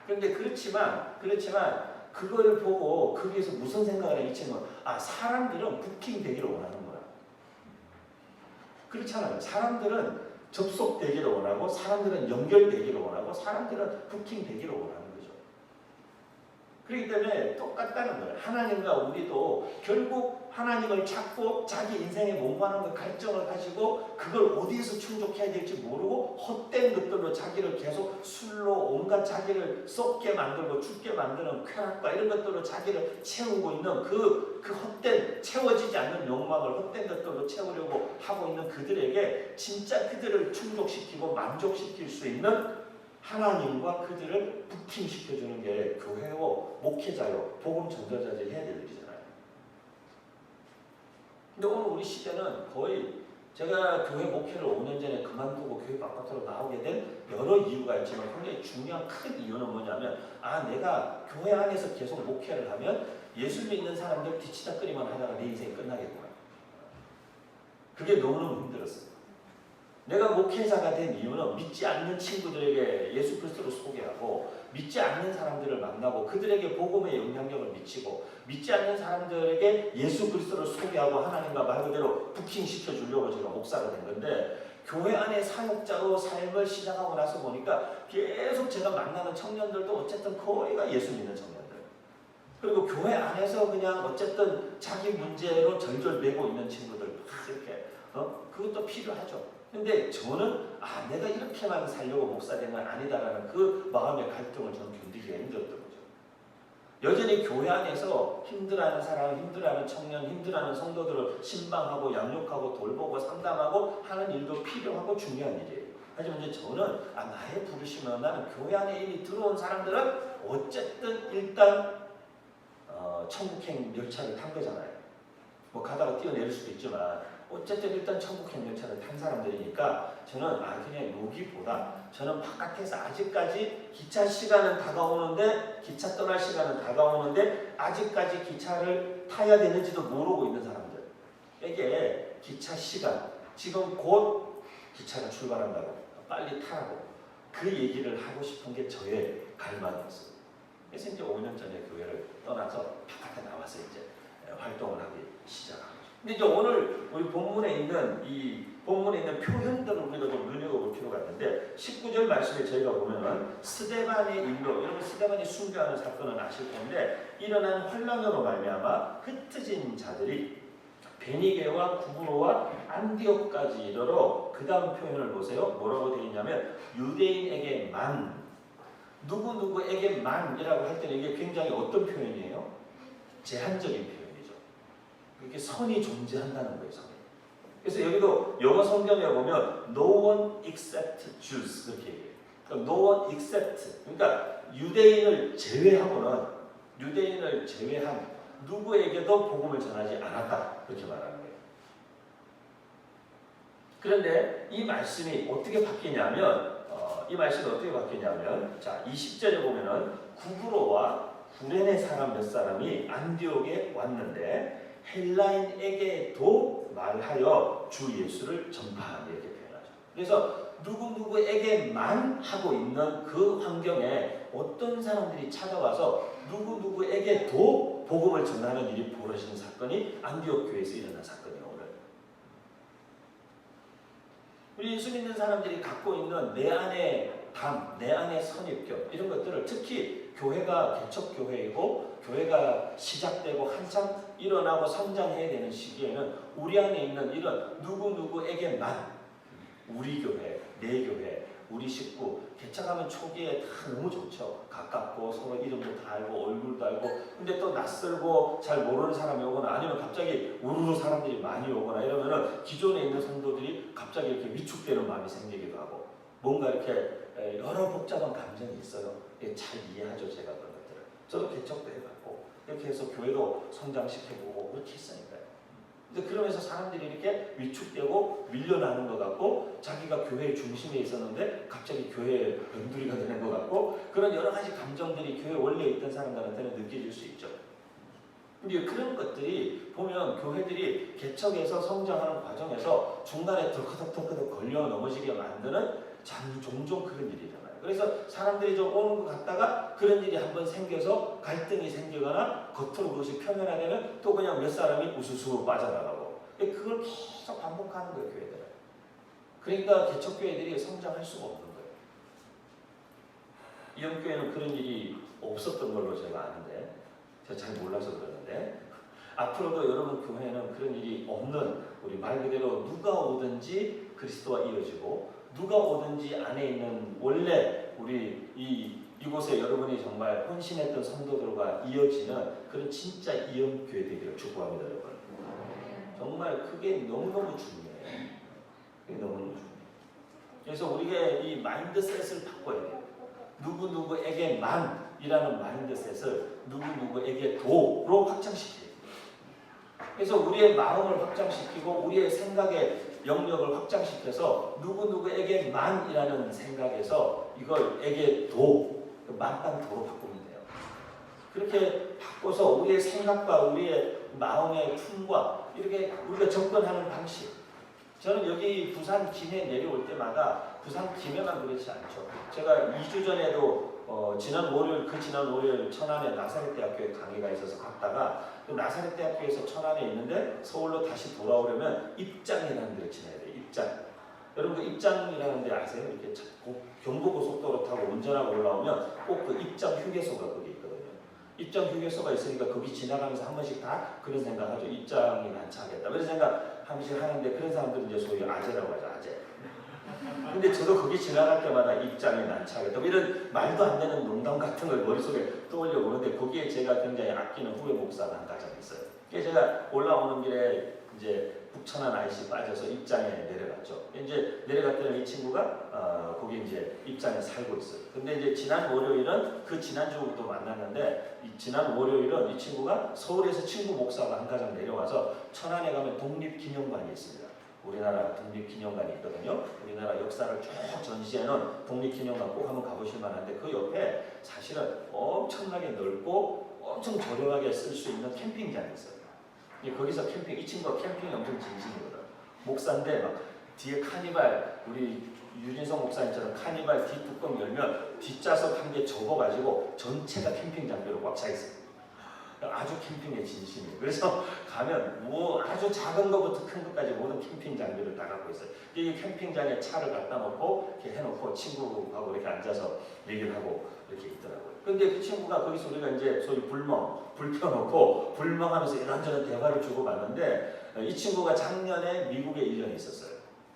그런데 그렇지만 그거를 보고 거기에서 무슨 생각을 해? 이 친구는 사람들은 부킹 되기를 원하는구나. 그렇잖아요. 사람들은 접속되기를 원하고 사람들은 연결되기를 원하고 사람들은 부킹 되기를 원하는 거죠. 그렇기 때문에 똑같다는 거예요. 하나님과 우리도 결국 하나님을 찾고 자기 인생에 뭔가하는 그 갈증을 가지고 그걸 어디에서 충족해야 될지 모르고 헛된 것들로 자기를 계속 술로 온갖 자기를 썩게 만들고 죽게 만드는 쾌락과 이런 것들로 자기를 채우고 있는 그 헛된 채워지지 않는 욕망을 헛된 것들로 채우려고 하고 있는 그들에게 진짜 그들을 충족시키고 만족시킬 수 있는 하나님과 그들을 부킹시켜주는 게 교회요, 목회자요, 복음 전도자들이 해야 될 일이잖아요. 근데 오늘 우리 시대는 거의 제가 교회 목회를 5년 전에 그만두고 교회 바깥으로 나오게 된 여러 이유가 있지만 굉장히 중요한 큰 이유는 뭐냐면 내가 교회 안에서 계속 목회를 하면 예수 믿는 사람들 뒤치다꺼리만 하다가 내 인생이 끝나겠구나. 그게 너무너무 힘들었어요. 내가 목회자가 된 이유는 믿지 않는 친구들에게 예수 그리스도를 소개하고 믿지 않는 사람들을 만나고 그들에게 복음의 영향력을 미치고 믿지 않는 사람들에게 예수 그리스도를 소개하고 하나님과 말 그대로 부킹시켜 주려고 제가 목사가 된 건데 교회 안에 사역자로 삶을 시작하고 나서 보니까 계속 제가 만나는 청년들도 어쨌든 거의가 예수 믿는 청년들 그리고 교회 안에서 그냥 어쨌든 자기 문제로 절절 매고 있는 친구들 이렇게 그것도 필요하죠. 근데 저는 내가 이렇게만 살려고 목사 된 건 아니다라는 그 마음의 갈등을 저는 견디기가 힘들었던 거죠. 여전히 교회 안에서 힘들어하는 사람, 힘들어하는 청년, 힘들어하는 성도들을 신방하고 양육하고 돌보고 상담하고 하는 일도 필요하고 중요한 일이에요. 하지만 이제 저는 나의 부르시면 나는 교회 안에 이미 들어온 사람들은 어쨌든 일단 천국행 열차를 탄 거잖아요. 뭐 가다가 뛰어내릴 수도 있지만 어쨌든 일단 천국행 열차를 탄 사람들이니까 저는 그냥 여기보다 저는 바깥에서 아직까지 기차 시간은 다가오는데 기차 떠날 시간은 다가오는데 아직까지 기차를 타야 되는지도 모르고 있는 사람들에게 기차 시간 지금 곧 기차가 출발한다고 빨리 타라고 그 얘기를 하고 싶은 게 저의 갈망이었어요. 그래서 이제 5년 전에 교회를 떠나서 바깥에 나와서 이제 활동을 하기 시작합니다. 근데 이제 오늘 우리 본문에 있는 표현들을 우리가 좀 눈여겨볼 필요가 있는데 19절 말씀에 저희가 보면은 스데반의 일로 여러분 스데반이 순교하는 사건은 아실 텐데 일어난 환란으로 말미암아 흩어진 자들이 베니게와 구브로와 안디옥까지 이르러 그 다음 표현을 보세요. 뭐라고 되어 있냐면 유대인에게만 누구에게만이라고 할 때는 이게 굉장히 어떤 표현이에요? 제한적인 표현이죠. 이렇게 선이 존재한다는 거예요. 선이. 그래서 여기도 영어 성경에 보면 No one except Jews 그렇게 얘기해요. 그러니까 No one except 그러니까 유대인을 제외한 누구에게도 복음을 전하지 않았다 그렇게 말하는 거예요. 그런데 이 말씀이 어떻게 바뀌냐면 자 20절에 보면은 구브로와 구레네 사람 몇 사람이 안디옥에 왔는데 헬라인에게도 말하여 주 예수를 전파하니 이렇게 표현하죠. 그래서 누구에게만 하고 있는 그 환경에 어떤 사람들이 찾아와서 누구에게도 복음을 전하는 일이 벌어지는 사건이 안디옥 교회에서 일어난 사건이에요. 오늘 우리 예수 믿는 사람들이 갖고 있는 내 안의 담, 내 안의 선입견 이런 것들을 특히 교회가 개척교회이고 교회가 시작되고 한참 일어나고 성장해야 되는 시기에는 우리 안에 있는 이런 누구에게만 우리 교회, 내 교회, 우리 식구 개척하면 초기에 다 너무 좋죠. 가깝고 서로 이름도 다 알고 얼굴도 알고 근데 또 낯설고 잘 모르는 사람이 오거나 아니면 갑자기 우르르 사람들이 많이 오거나 이러면은 기존에 있는 성도들이 갑자기 이렇게 위축되는 마음이 생기기도 하고 뭔가 이렇게 여러 복잡한 감정이 있어요. 잘 이해하죠. 제가 그런 것들을. 저도 개척도 해봤고 이렇게 해서 교회도 성장시켜보고 그렇게 했으니까요. 근데 그러면서 사람들이 이렇게 위축되고 밀려나는 것 같고 자기가 교회의 중심에 있었는데 갑자기 교회의 변두리가 되는 것 같고 그런 여러 가지 감정들이 교회에 원래 있던 사람들한테는 느껴질 수 있죠. 근데 그런 것들이 보면 교회들이 개척해서 성장하는 과정에서 중간에 덜커덕 걸려 넘어지게 만드는 종종 그런 일이 일어나요. 그래서 사람들이 좀 오는 것 같다가 그런 일이 한번 생겨서 갈등이 생기거나 겉으로 그것이 표면화되면 또 그냥 몇 사람이 우수수 빠져나가고 그걸 계속 반복하는 거예요. 교회들은. 그러니까 개척교회들이 성장할 수가 없는 거예요. 이영교회는 그런 일이 없었던 걸로 제가 아는데 제가 잘 몰라서 그러는데 앞으로도 여러분 교회는 그런 일이 없는 우리 말 그대로 누가 오든지 그리스도와 이어지고 누가 오든지 안에 있는 원래 우리 이곳에 여러분이 정말 헌신했던 성도들과 이어지는 그런 진짜 이영교회 되기를 축복합니다. 여러분. 정말 그게 너무너무 중요해요. 그게 너무너무 중요해요. 그래서 우리가 이 마인드셋을 바꿔야 돼요. 누구에게만 이라는 마인드셋을 누구에게도로 확장시켜요. 그래서 우리의 마음을 확장시키고 우리의 생각의 영역을 확장시켜서 누구에게만이라는 생각에서 이걸 에게도 만반도로 바꾸면 돼요. 그렇게 바꿔서 우리의 생각과 우리의 마음의 품과 이렇게 우리가 접근하는 방식. 저는 여기 부산 김해 내려올 때마다 부산 김해만 그렇지 않죠. 제가 2주 전에도 지난 월요일 천안에 나사렛대학교에 강의가 있어서 갔다가 그 나사렛대학교에서 천안에 있는데 서울로 다시 돌아오려면 입장이라는 데를 지나야 돼요. 입장. 여러분 그 입장이라는 데 아세요? 이렇게 경부고속도로 타고 운전하고 올라오면 꼭 그 입장 휴게소가 거기 있거든요. 입장 휴게소가 있으니까 거기 지나가면서 한 번씩 다 그런 생각하죠. 입장이 난처하겠다. 그런 생각 한 번씩 하는데 그런 사람들은 이제 소위 아재라고 하죠. 아재. 근데 저도 거기 지나갈 때마다 입장이 난처하겠다. 이런 말도 안 되는 농담 같은 걸 머릿속에 떠올려 보는데 거기에 제가 굉장히 아끼는 후배 목사가 한 가정 있어요. 그래서 제가 올라오는 길에 이제 북천안 IC 빠져서 입장에 내려갔죠. 이제 내려갔더니 이 친구가 거기 이제 입장에 살고 있어요. 근데 이제 지난 월요일은 그 지난주부터 만났는데 지난 월요일은 이 친구가 서울에서 친구 목사가 한 가정 내려와서 천안에 가면 독립기념관이 있습니다. 우리나라 독립기념관이 있거든요. 우리나라 역사를 쭉 전시해놓은 독립기념관 꼭 한번 가보실 만한데 그 옆에 사실은 엄청나게 넓고 엄청 저렴하게 쓸 수 있는 캠핑장이 있어요. 거기서 캠핑, 이 친구가 캠핑이 엄청 진심이거든. 목사인데 막 뒤에 카니발, 우리 유진성 목사님처럼 카니발 뒷뚜껑 열면 뒷좌석 한 개 접어가지고 전체가 캠핑 장비로 꽉 차 있어요. 아주 캠핑의 진심이에요. 그래서 가면 뭐 아주 작은 것부터 큰 것까지 모든 캠핑 장비를 다 갖고 있어요. 이 캠핑장에 차를 갖다 놓고 이렇게 해놓고 친구하고 이렇게 앉아서 얘기를 하고 이렇게 있더라고요. 근데 그 친구가 거기서 우리가 이제 소위 불 펴놓고 불멍하면서 이런저런 대화를 주고받는데 이 친구가 작년에 미국에 1년 있었어요.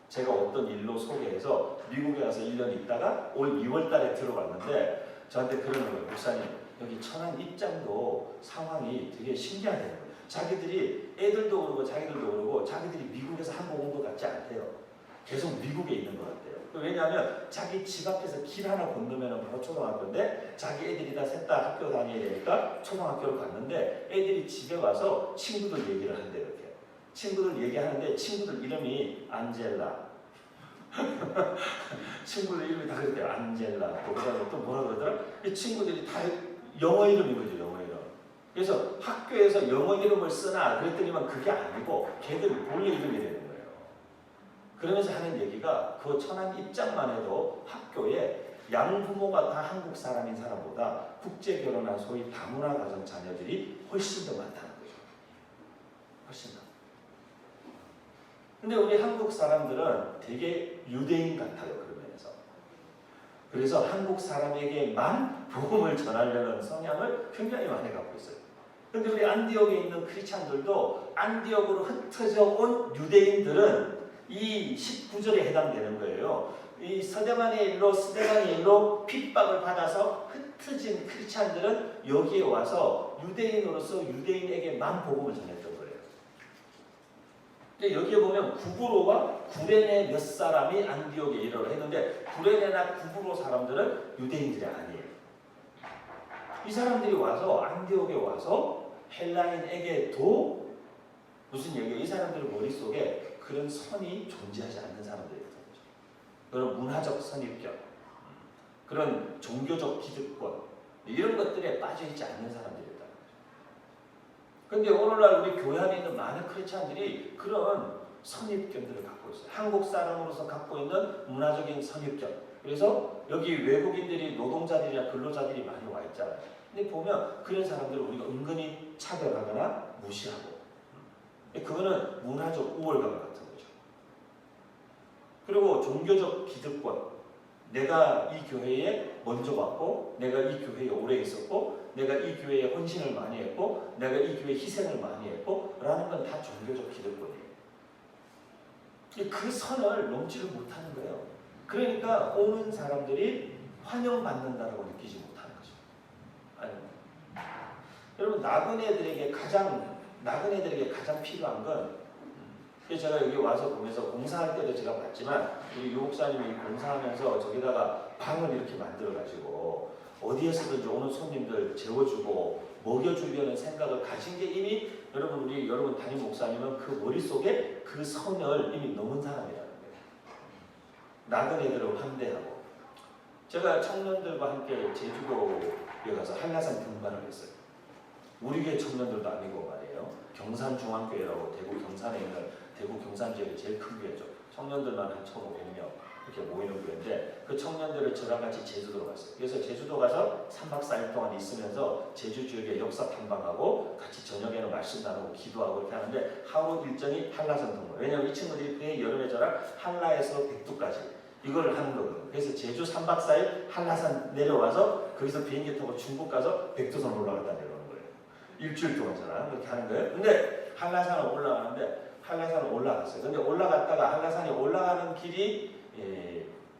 제가 어떤 일로 소개해서 미국에 가서 1년 있다가 올 2월 달에 들어왔는데 저한테 그러는 거예요. 목사님, 여기 천안 입장도 상황이 되게 신기하다는 거예요. 자기들이 애들도 그러고 자기들도 그러고 자기들이 미국에서 한국 온 것 같지 않대요. 계속 미국에 있는 것 같아요. 왜냐하면 자기 집 앞에서 길 하나 건너면 바로 초등학교인데 자기 애들이 다 셋 다 학교 다녀야 되니까 초등학교를 갔는데 애들이 집에 와서 친구들 얘기를 한대. 이렇게 친구들 얘기하는데 친구들 이름이 안젤라 친구들 이름이 다 그랬대요. 안젤라 또 뭐라 그러더라? 이 친구들이 다 영어 이름이거든요. 영어 이름. 그래서 학교에서 영어 이름을 쓰나 그랬더니만 그게 아니고 걔들 본래 이름이 되는 거예요. 그러면서 하는 얘기가 그 천안 입장만 해도 학교에 양부모가 다 한국 사람인 사람보다 국제 결혼한 소위 다문화 가정 자녀들이 훨씬 더 많다는 거죠. 훨씬 더. 근데 우리 한국 사람들은 되게 유대인 같아요. 그런 면에서. 그래서 한국 사람에게만 복음을 전하려는 성향을 굉장히 많이 갖고 있어요. 근데 우리 안디옥에 있는 크리스찬들도 안디옥으로 흩어져 온 유대인들은 이 19절에 해당되는 거예요. 이 스데반의 일로 핍박을 받아서 흩어진 크리스찬들은 여기에 와서 유대인으로서 유대인에게만 복음을 전했던 거예요. 근데 여기에 보면 구브로와 구레네 몇 사람이 안디옥에 이르러 했는데 구레네나 구브로 사람들은 유대인들이 아니에요. 이 사람들이 와서 안디옥에 와서 헬라인에게도 무슨 얘기예요? 이 사람들 머릿속에 그런 선이 존재하지 않는 사람들이었던 거죠. 그런 문화적 선입견, 그런 종교적 기득권 이런 것들에 빠져있지 않는 사람들이었다는 거죠. 그런데 오늘날 우리 교회 안에 있는 많은 크리스찬들이 그런 선입견들을 갖고 있어요. 한국 사람으로서 갖고 있는 문화적인 선입견. 그래서 여기 외국인들이 노동자들이나 근로자들이 많이 와 있잖아요. 근데 보면 그런 사람들을 우리가 은근히 차별하거나 무시하고 그거는 문화적 우월감 같은 거죠. 그리고 종교적 기득권. 내가 이 교회에 먼저 왔고 내가 이 교회에 오래 있었고 내가 이 교회에 헌신을 많이 했고 내가 이 교회에 희생을 많이 했고 라는 건 다 종교적 기득권이에요. 그 선을 넘지를 못하는 거예요. 그러니까 오는 사람들이 환영받는다라고 느끼지 못하는 거죠. 아니, 여러분 나그네들에게 가장 필요한 건 제가 여기 와서 보면서 공사할 때도 제가 봤지만 우리 유 목사님이 공사하면서 저기다가 방을 이렇게 만들어가지고 어디에서든지 오는 손님들 재워주고 먹여주려는 생각을 가진 게 이미 여러분 담임 목사님은 그 머릿속에 그 선을 이미 넘은 사람이라는 거예요. 나그네들을 환대하고 제가 청년들과 함께 제주도에 가서 한라산 등반을 했어요. 우리 교회 청년들도 아니고 말이에요. 경산중앙교회라고 대구 경산에 있는 대구 경산 지역이 제일 큰 교회죠. 청년들만 한 1,500명 이렇게 모이는 교회인데 그 청년들을 저랑 같이 제주도로 갔어요. 그래서 제주도 가서 3박 4일 동안 있으면서 제주 지역의 역사 탐방하고 같이 저녁에는 말씀 나누고 기도하고 이렇게 하는데 하루 일정이 한라산 등반. 왜냐하면 이 친구들이 그해 여름에 저랑 한라에서 백두까지 이걸 하는 거거든요. 그래서 제주 3박 4일 한라산 내려와서 거기서 비행기 타고 중국 가서 백두산 올라갔다 내려오는 거예요. 일주일 동안 저랑 그렇게 하는 거예요. 근데 한라산을 올라가는데 한라산을 올라갔어요. 근데 올라갔다가 한라산에 올라가는 길이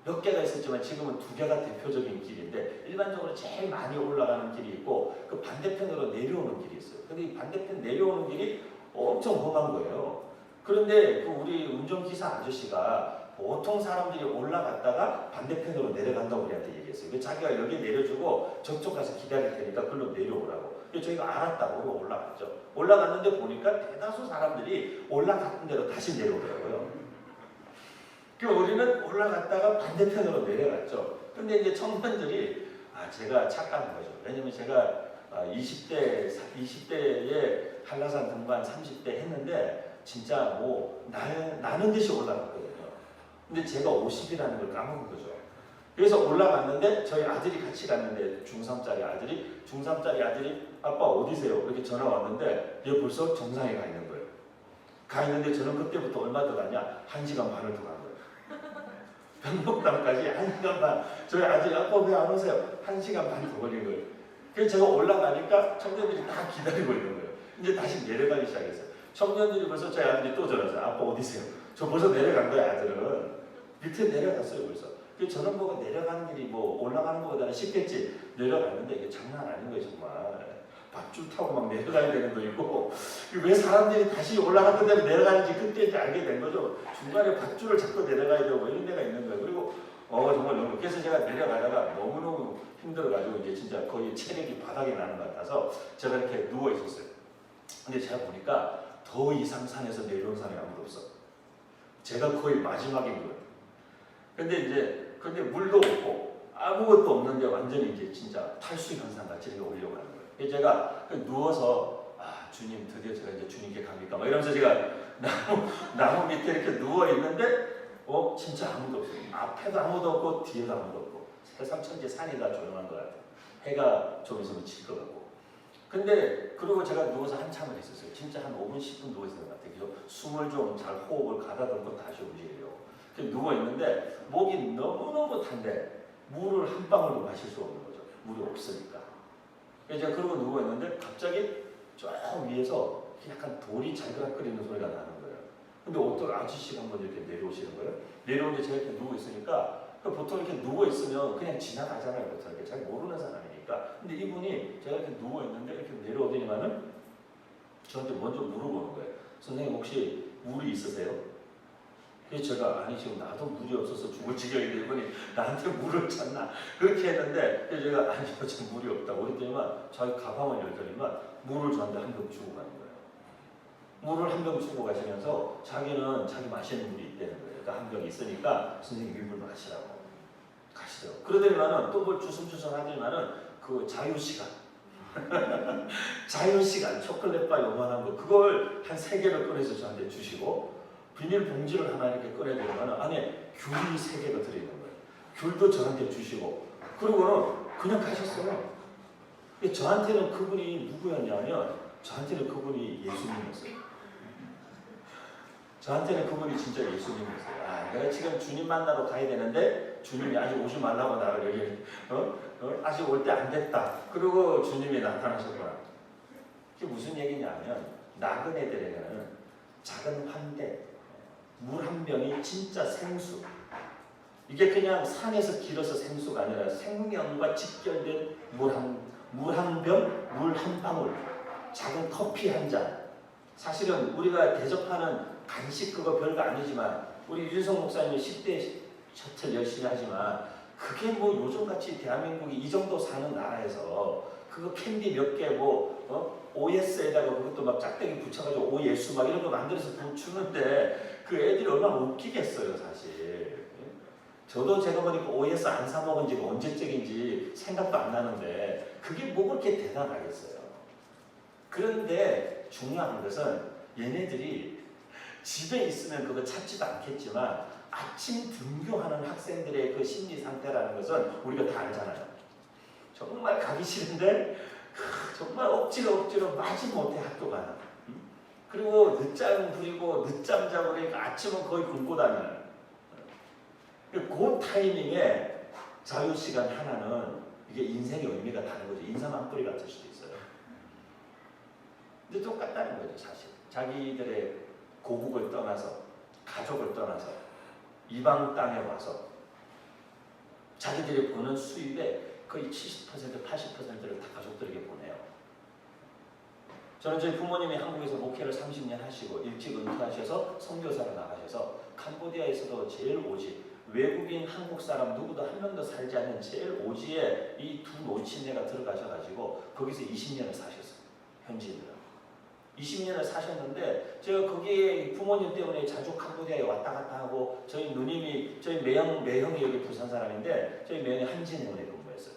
몇 개가 있었지만 지금은 2개가 대표적인 길인데 일반적으로 제일 많이 올라가는 길이 있고 그 반대편으로 내려오는 길이 있어요. 근데 이 반대편 내려오는 길이 엄청 험한 거예요. 그런데 그 우리 운전기사 아저씨가 보통 사람들이 올라갔다가 반대편으로 내려간다고 우리한테 얘기했어요. 그래서 자기가 여기 내려주고 저쪽 가서 기다릴 테니까 글로 내려오라고. 그래서 저희가 알았다고 올라갔죠. 올라갔는데 보니까 대다수 사람들이 올라갔던 대로 다시 내려오더라고요. 그러니까 우리는 올라갔다가 반대편으로 내려갔죠. 근데 이제 청년들이 제가 착각한 거죠. 왜냐면 제가 20대에 한라산 등반 30대 했는데 진짜 뭐 나는 듯이 올라갔거든요. 근데 제가 50이라는 걸 까먹은 거죠. 그래서 올라갔는데 저희 아들이 같이 갔는데 중3짜리 아들이 아빠 어디세요? 이렇게 전화 왔는데 얘 벌써 정상에 가 있는 거예요. 가 있는데 저는 그때부터 얼마 더 갔냐? 1시간 반을 더 간 거예요. 병목당까지 1시간 반. 저희 아들이 아빠 왜 안 오세요? 1시간 반 더 걸린 거예요. 그래서 제가 올라가니까 청년들이 다 기다리고 있는 거예요. 이제 다시 내려가기 시작했어요. 청년들이 벌써 저희 아들이 또 전화했어요. 아빠 어디세요? 저 벌써 내려간 거예요. 아들은. 밑에 내려갔어요. 벌써. 그래서 저는 보고 내려가는 길이 뭐 올라가는 것보다는 쉽겠지. 내려갔는데 이게 장난 아닌 거예요. 정말. 밧줄 타고 막 내려가야 되는 거 있고 왜 사람들이 다시 올라갔던 데로 내려가는지 그때 이제 알게 된 거죠. 중간에 밧줄을 잡고 내려가야 되고 이런 데가 있는 거예요. 그리고 정말 너무 그래서 제가 내려가다가 너무너무 힘들어가지고 이제 진짜 거의 체력이 바닥에 나는 것 같아서 제가 이렇게 누워 있었어요. 근데 제가 보니까 더 이상 산에서 내려온 사람이 아무도 없어. 제가 거의 마지막인 거예요. 근데 물도 없고 아무것도 없는데 완전히 이제 진짜 탈수 현상 같이 이렇게 올려가는 거예요. 그래서 제가 누워서 주님 드디어 제가 이제 주님께 갑니까? 막 이러면서 제가 나무 밑에 이렇게 누워 있는데 진짜 아무도 없어요. 앞에도 아무도 없고 뒤에도 아무도 없고 세상 천지 산이 다 조용한 것 같아요. 해가 좀 있으면 질 것 같고. 근데 그리고 제가 누워서 한참을 있었어요. 진짜 한 5분 10분 누워 있었던 것 같아요. 그래서 숨을 좀 잘 호흡을 가다듬고 다시 움직이려고. 누워 있는데 목이 너무너무 탄데 물을 한 방울도 마실 수 없는 거죠. 물이 없으니까. 그래서 제가 그러고 누워 있는데 갑자기 저 위에서 약간 돌이 잘그락거리는 소리가 나는 거예요. 근데 어떤 아저씨가 한번 이렇게 내려오시는 거예요. 내려오는데 제가 이렇게 누워 있으니까 보통 이렇게 누워 있으면 그냥 지나가잖아요. 보통 이렇게 잘 모르는 사람이니까. 근데 이분이 제가 이렇게 누워 있는데 이렇게 내려오더니만은 저한테 먼저 물어보는 거예요. 선생님 혹시 물이 있으세요? 그래서 제가 아니 지금 나도 물이 없어서 죽을 지경인데 이분이 나한테 물을 찾나 그렇게 했는데 그래서 제가 아니요 지금 물이 없다고 그랬더니만 자기 가방을 열더니만 물을 저한테 한 병 주고 가는 거예요. 물을 한 병 주고 가시면서 자기는 자기 마시는 물이 있다는 거예요. 그러니까 한 병 있으니까 선생님 이 물 마시라고 가시더라고요. 그러더니만은 또 뭘 주섬주섬 하더니만은 그 자유시간 자유시간 초콜릿바 요만한 거 그걸 한 3개를 꺼내서 저한테 주시고 비닐 봉지를 하나 이렇게 꺼내드리면 안에 귤이 3개가 들어있는 거예요. 귤도 저한테 주시고 그리고는 그냥 가셨어요. 저한테는 그분이 누구였냐면 저한테는 그분이 예수님이었어요. 저한테는 그분이 진짜 예수님이었어요. 내가 지금 주님 만나러 가야 되는데 주님이 아직 오지 말라고 나를 여기 아직 올 때 안 됐다. 그리고 주님이 나타나셨구나. 이게 무슨 얘기냐면 나그네들에게는 작은 환대 물 한 병이 진짜 생수. 이게 그냥 산에서 길어서 생수가 아니라 생명과 직결된 물 한 병, 물 한 방울, 작은 커피 한 잔. 사실은 우리가 대접하는 간식 그거 별거 아니지만 우리 유진성 목사님은 10대 셔틀 열심히 하지만 그게 뭐 요즘같이 대한민국이 이 정도 사는 나라에서 그거 캔디 몇 개 OS에다가 그것도 막 짝대기 붙여가지고 오예수 막 이런 거 만들어서 주는데 그 애들이 얼마나 웃기겠어요 사실. 저도 제가 보니까 OS 안 사 먹은 지가 언제적인지 생각도 안 나는데 그게 뭐 그렇게 대단하겠어요. 그런데 중요한 것은 얘네들이 집에 있으면 그거 찾지도 않겠지만 아침 등교하는 학생들의 그 심리 상태라는 것은 우리가 다 알잖아요. 정말 가기 싫은데 정말 억지로 마지못해 학교 가는. 그리고 늦잠 부리고 늦잠 자고 그러니까 아침은 거의 굶고 다니는. 그 타이밍에 자유시간 하나는 이게 인생의 의미가 다른 거죠. 인삼 한 뿌리 같을 수도 있어요. 근데 똑같다는 거죠 사실. 자기들의 고국을 떠나서 가족을 떠나서 이방 땅에 와서 자기들이 버는 수입의 거의 70%, 80%를 다 가족들에게 보내요. 저는 저희 부모님이 한국에서 목회를 30년 하시고 일찍 은퇴하셔서 선교사로 나가셔서 캄보디아에서도 제일 오지, 외국인 한국 사람 누구도 한 명도 살지 않는 제일 오지에 이 두 노친네가 들어가셔가지고 거기서 20년을 사셨어요. 현지인들은 20년을 사셨는데, 제가 거기에 부모님 때문에 자주 캄보디아에 왔다 갔다 하고, 저희 누님이, 저희 매형이 여기 부산 사람인데 저희 매형이 한진해운에 근무했어요.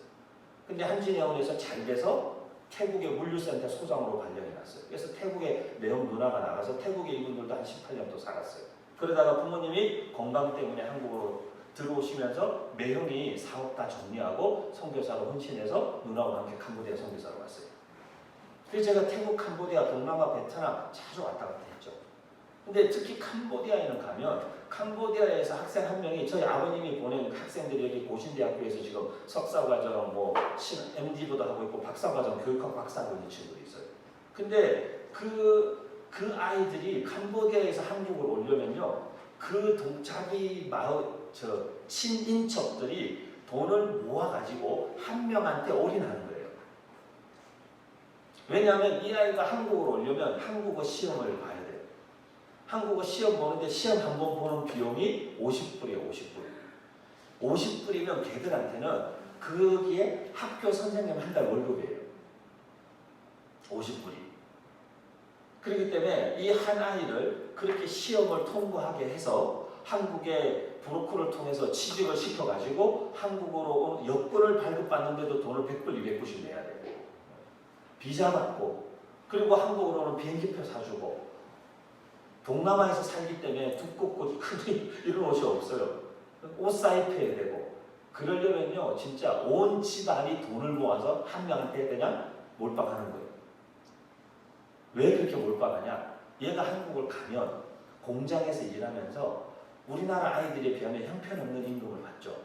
근데 한진해운에서 잘 돼서 태국의 물류센터 소장으로 발령이 났어요. 그래서 태국에 매형 누나가 나가서 태국에 이분들도 한 18년도 살았어요. 그러다가 부모님이 건강 때문에 한국으로 들어오시면서 매형이 사업 다 정리하고 선교사로 헌신해서 누나와 함께 캄보디아 선교사로 왔어요. 그래서 제가 태국, 캄보디아, 동남아, 베트남 자주 왔다 갔다 했죠. 근데 특히 캄보디아에는 가면 캄보디아에서 학생 한 명이, 저희 아버님이 보낸 학생들이 여기 고신대학교에서 지금 석사과정, MD도 하고 있고 박사과정 교육학 박사하고 있는 친구들이 있어요. 근데 그 아이들이 캄보디아에서 한국을 오려면요, 자기 마을 친인척들이 돈을 모아가지고 한 명한테 올인하는 거예요. 왜냐하면 이 아이가 한국으로 오려면 한국어 시험을 봐야 돼요. 한국어 시험 보는데 시험 한 번 보는 비용이 50불이에요. 50불. 50불이면 걔들한테는 거기에 학교 선생님 한 달 월급이에요. 50불이. 그렇기 때문에 이 한 아이를 그렇게 시험을 통과하게 해서 한국의 브로커를 통해서 취직을 시켜가지고 한국으로 여권을 발급받는데도 돈을 100불, 200불씩 내야 돼요. 비자 받고, 그리고 한국으로는 비행기표 사주고, 동남아에서 살기 때문에 두껍고 큰 이런 옷이 없어요. 옷 사입해야 되고, 그러려면요 진짜 온 집안이 돈을 모아서 한 명한테 그냥 몰빵하는 거예요. 왜 그렇게 몰빵하냐? 얘가 한국을 가면 공장에서 일하면서 우리나라 아이들에 비하면 형편없는 임금을 받죠.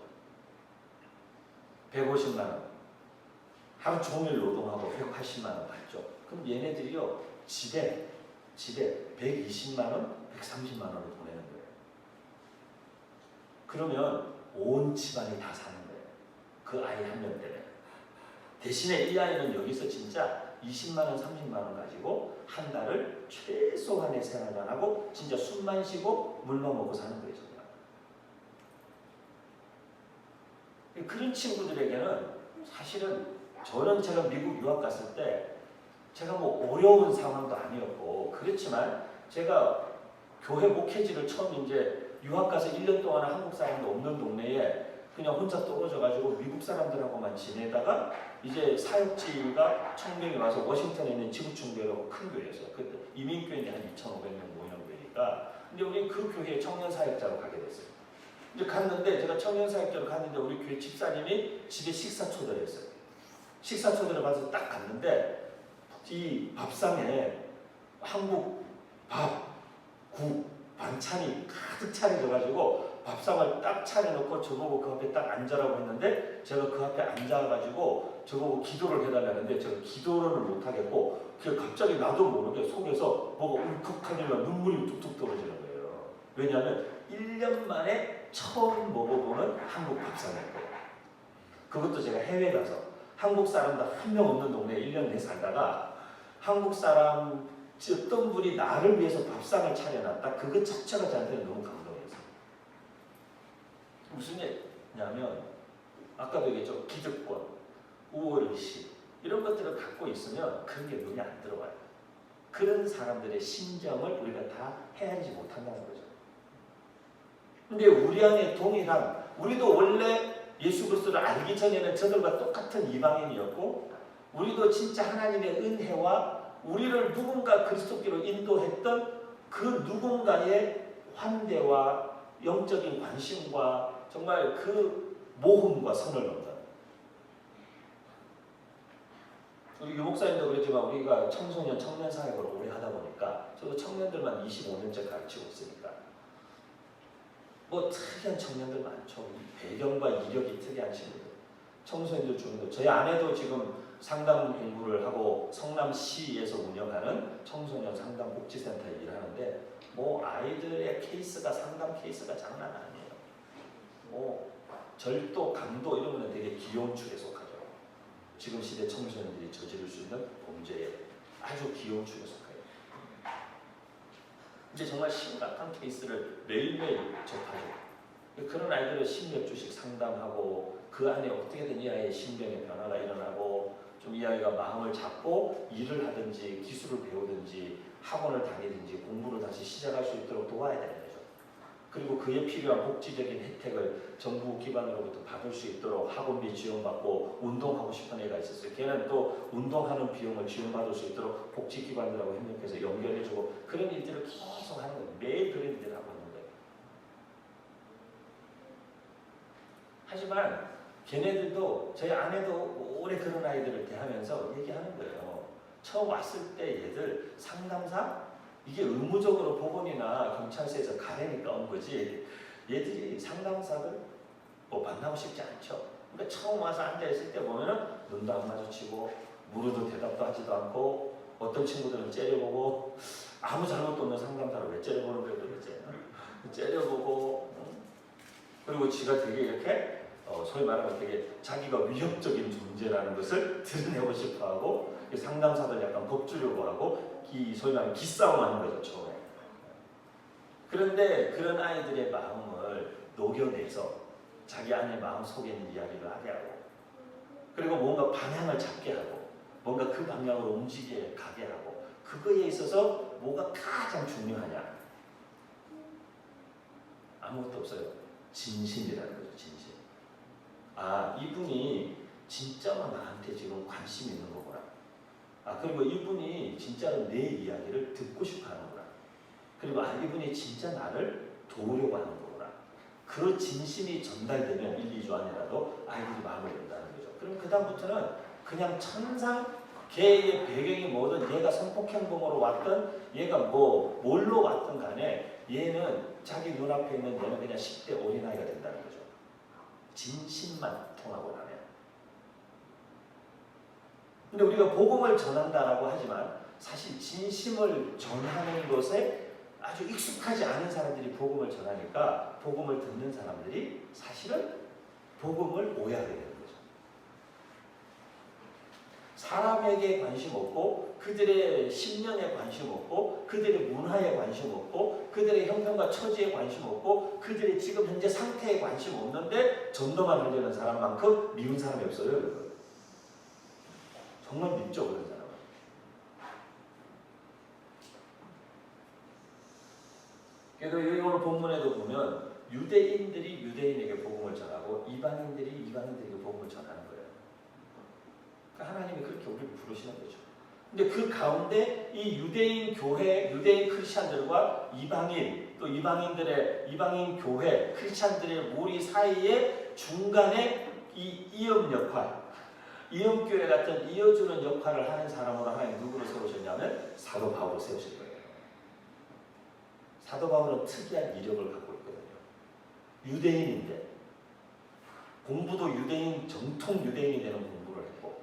150만 원. 하루 종일 노동하고 180만 원 받죠. 그럼 얘네들이요 집에 120만 원, 130만 원을 보내는 거예요. 그러면 온 집안이 다 사는 거예요. 그 아이 한 명 때문에. 대신에 이 아이는 여기서 진짜 20만 원, 30만 원 가지고 한 달을 최소한의 생활만 하고 진짜 숨만 쉬고 물만 먹고 사는 거예요. 정말. 그런 친구들에게는 사실은 제가 미국 유학 갔을 때 제가 어려운 상황도 아니었고, 그렇지만 제가 교회 목회지를 처음 이제 유학 가서 1년 동안 한국 사람도 없는 동네에 그냥 혼자 떨어져가지고 미국 사람들하고만 지내다가 이제 사역지가 1000명이 와서 워싱턴에 있는 지구촌교회라고 큰 교회였어요. 그때 이민교회인데 한 2,500명 모이는 교회니까. 근데 우리 그 교회에 청년 사역자로 가게 됐어요. 이제 갔는데, 제가 청년 사역자로 갔는데 우리 교회 집사님이 집에 식사 초대를 했어요. 식사 초대를 받아서 딱 갔는데 이 밥상에 한국 밥, 국, 반찬이 가득 차려져가지고 밥상을 딱 차려놓고 저보고 그 앞에 딱 앉으라고 했는데, 제가 그 앞에 앉아가지고 저보고 기도를 해달라는데 제가 기도를 못하겠고, 갑자기 나도 모르게 속에서 뭐가 울컥하니까 눈물이 뚝뚝 떨어지는 거예요. 왜냐하면 1년 만에 처음 먹어보는 한국 밥상이었고, 그것도 제가 해외 가서 한국 사람도 한 명 없는 동네에 1년 내 살다가 한국 사람 어떤 분이 나를 위해서 밥상을 차려놨다. 그것 자체가 저한테는 너무 감동이었어요. 무슨 얘기냐면 아까도 얘기했죠. 기득권, 우월의식 이런 것들을 갖고 있으면 그런 게 눈에 안 들어와요. 그런 사람들의 심정을 우리가 다 헤아리지 못한다는 거죠. 근데 우리 안에 동일한, 우리도 원래 예수 그리스도를 알기 전에는 저들과 똑같은 이방인이었고, 우리도 진짜 하나님의 은혜와 우리를 누군가 그리스도께로 인도했던 그 누군가의 환대와 영적인 관심과 정말 그 모험과 선을 넘는, 우리 유목사님도 그랬지만 우리가 청년 사역을 오래 하다 보니까 저도 청년들만 25년째 가르치고 있으니까 특이한 청년들 많죠. 배경과 이력이 특이한 친구들, 청소년들 중에도 저희 아내도 지금 상담 공부를 하고 성남시에서 운영하는 청소년 상담 복지센터에 일하는데 아이들의 케이스가, 상담 케이스가 장난 아니에요. 절도, 강도 이런 거는 되게 기용축에 속하죠. 지금 시대 청소년들이 저지를 수 있는 범죄에 아주 기용축에 속해요. 이제 정말 심각한 케이스를 매일매일 접하죠. 그런 아이들을 심리학주식 상담하고 그 안에 어떻게든 이 아이의 신경의 변화가 일어나고 좀 이 아이가 마음을 잡고 일을 하든지 기술을 배우든지 학원을 다니든지 공부를 다시 시작할 수 있도록 도와야 되는 거죠. 그리고 그에 필요한 복지적인 혜택을 정부 기관으로부터 받을 수 있도록 학원비 지원받고 운동하고 싶은 애가 있었어요. 걔는 또 운동하는 비용을 지원받을 수 있도록 복지기관들하고 협력해서 연결해주고 그런 일들을 계속 하는 거예요. 매일 그런 일들을 하고 있는 거예요. 하지만 걔네들도 저희 아내도 오래 그런 아이들을 대하면서 얘기하는 거예요. 처음 왔을 때 얘들 상담사 이게 의무적으로 보건이나 경찰서에서 가래니까 온 거지 얘들이 상담사들 만나고 싶지 않죠. 그러니까 처음 와서 앉아있을 때 보면은 눈도 안 마주치고 물어도 대답도 하지도 않고 어떤 친구들은 째려보고 아무 잘못도 없는 상담사를 왜 째려보는 거예요 도대체. 째려보고 그리고 지가 되게 이렇게 소위 말하면 되게 자기가 위협적인 존재라는 것을 드러내고 싶어하고 상담사들 약간 겁주려고 하고 소위 말하면 기싸움하는 거죠 처음에. 그런데 그런 아이들의 마음을 녹여내서 자기 안에 마음 속에 있는 이야기를 하게 하고 그리고 뭔가 방향을 잡게 하고 뭔가 그 방향으로 움직이게 가게 하고 그거에 있어서 뭐가 가장 중요하냐? 아무것도 없어요. 진심이라는 거죠. 진심. 이분이 진짜로 나한테 지금 관심 있는 거구나. 그리고 이분이 진짜로 내 이야기를 듣고 싶어 하는구나. 그리고 이분이 진짜 나를 도우려고 하는 거구나. 그 진심이 전달되면 1, 2주 안에라도 아이들이 마음을 연다는 거죠. 그럼 그 다음부터는 그냥 천상 걔의 배경이 뭐든 얘가 성폭행범으로 왔든 얘가 뭘로 왔든 간에 얘는 자기 눈앞에 있는 얘는 그냥 10대 어린아이가 된다는 거죠. 진심만 통하고 나면. 근데 우리가 복음을 전한다라고 하지만 사실 진심을 전하는 것에 아주 익숙하지 않은 사람들이 복음을 전하니까 복음을 듣는 사람들이 사실은 복음을 오해하게 되는 거죠. 사람에게 관심 없고 그들의 신념에 관심 없고 그들의 문화에 관심 없고 그들의 형편과 처지에 관심 없고 그들의 지금 현재 상태에 관심 없는데 전도만 하려는 사람만큼 미운 사람이 없어요. 여러분. 정말 밉죠 그런 사람은. 그래서 여기 오늘 본문에도 보면 유대인들이 유대인에게 복음을 전하고 이방인들이 이방인들에게 복음을 전하는 거예요. 그러니까 하나님이 그렇게 우리를 부르시는 거죠. 근데 그 가운데 이 유대인 교회, 유대인 크리스찬들과 이방인, 또 이방인 교회, 크리스찬들의 무리 사이에 중간에 이 이음 역할, 이음교회 같은 이어주는 역할을 하는 사람으로 하나님 누구를 세우셨냐면 사도 바울을 세우신 거예요. 사도 바울은 특이한 이력을 갖고 있거든요. 유대인인데 공부도 유대인 정통 유대인이 되는 공부를 했고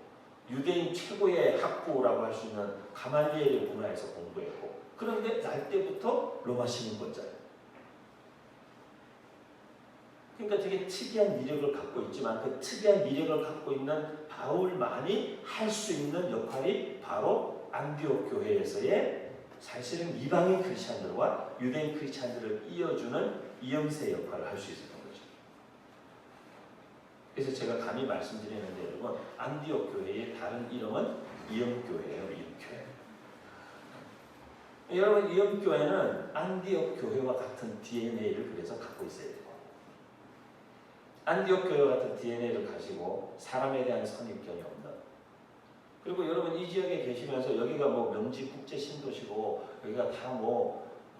유대인 최고의 학부라고 할 수 있는 가말리엘의 문화에서 공부했고 그런데 날 때부터 로마 시민권자예요. 그러니까 되게 특이한 이력을 갖고 있지만 그 특이한 이력을 갖고 있는 바울만이 할 수 있는 역할이 바로 안디옥 교회에서의 사실은 이방인 크리스찬들과 유대인 크리스찬들을 이어주는 이음새 역할을 할 수 있었던 거죠. 그래서 제가 감히 말씀드리는데 여러분 안디옥 교회의 다른 이름은 이음교회예요. 이음교회. 여러분 이음교회는 안디옥 교회와 같은 DNA를 그래서 갖고 있어야 돼요. 안디옥 교회와 같은 DNA를 가지고 사람에 대한 선입견이 없는 그리고 여러분 이 지역에 계시면서 여기가 명지 국제 신도시고 여기가 다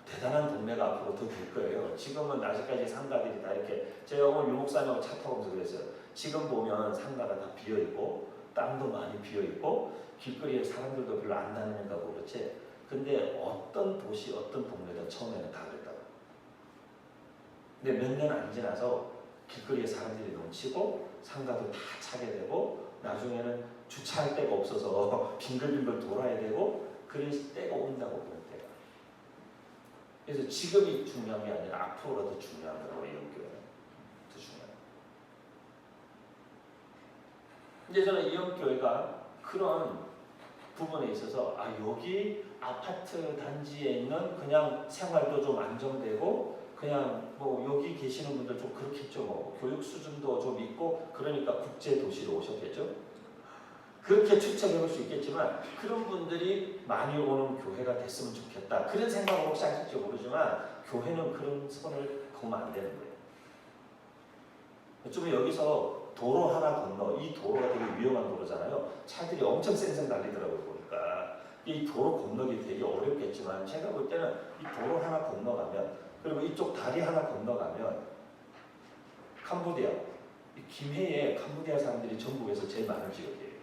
대단한 동네가 앞으로 더 될 거예요. 지금은 아직까지 상가들이 다 이렇게 제가 오늘 유목사님하고 차 타고 오면서 그랬어요. 지금 보면 상가가 다 비어있고 땅도 많이 비어있고 길거리에 사람들도 별로 안 다니는가 그렇지. 근데 어떤 도시 어떤 동네든 처음에는 다 그랬다고. 근데 몇 년 안 지나서 길거리에 사람들이 넘치고 상가도 다 차게 되고 나중에는 주차할 데가 없어서 빙글빙글 돌아야 되고 그런 때가 온다고 그런 때가. 그래서 지금이 중요한 게 아니라 앞으로가 더 중요한 거라고 이런 교회는 더 중요해요. 근데 저는 이영교회가 그런 부분에 있어서 여기 아파트 단지에 있는 그냥 생활도 좀 안정되고 그냥 뭐 여기 계시는 분들 좀 그렇겠죠. 뭐 교육 수준도 좀 있고 그러니까 국제 도시로 오셨겠죠. 그렇게 추측해 볼 수 있겠지만 그런 분들이 많이 오는 교회가 됐으면 좋겠다. 그런 생각은 혹시 하실지 모르지만 교회는 그런 선을 그으면 안 되는 거예요. 좀 여기서 도로 하나 건너, 이 도로가 되게 위험한 도로잖아요. 차들이 엄청 쌩쌩 달리더라고요, 보니까. 이 도로 건너기 되게 어렵겠지만 제가 볼 때는 이 도로 하나 건너가면, 그리고 이쪽 다리 하나 건너가면 캄보디아, 이 김해에 캄보디아 사람들이 전국에서 제일 많은 지역이에요.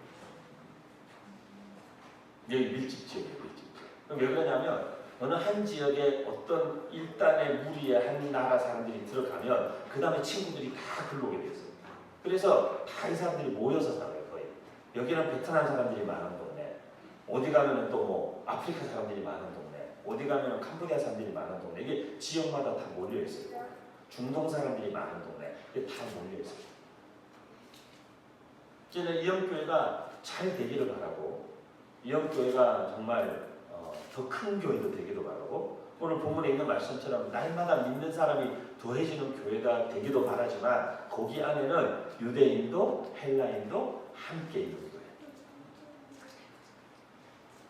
여기 밀집 지역이에요, 밀집 지역. 그럼 왜 그러냐면 어느 한 지역에 어떤 일단의 무리의 한 나라 사람들이 들어가면 그 다음에 친구들이 다 글로 오게 됐어요. 그래서 다 이 사람들이 모여서 살아요, 거의. 여기는 베트남 사람들이 많은 동네, 어디 가면은 또 뭐 아프리카 사람들이 많은 동네, 어디 가면은 캄보디아 사람들이 많은 동네, 이게 지역마다 다 몰려 있어요. 중동 사람들이 많은 동네, 이게 다 몰려 있어요. 저는 이영교회가 잘 되기를 바라고, 이영교회가 정말 더 큰 교회도 되기도 바라고, 오늘 본문에 있는 말씀처럼 날마다 믿는 사람이 더해지는 교회가 되기도 바라지만 거기 안에는 유대인도 헬라인도 함께 있는 교회.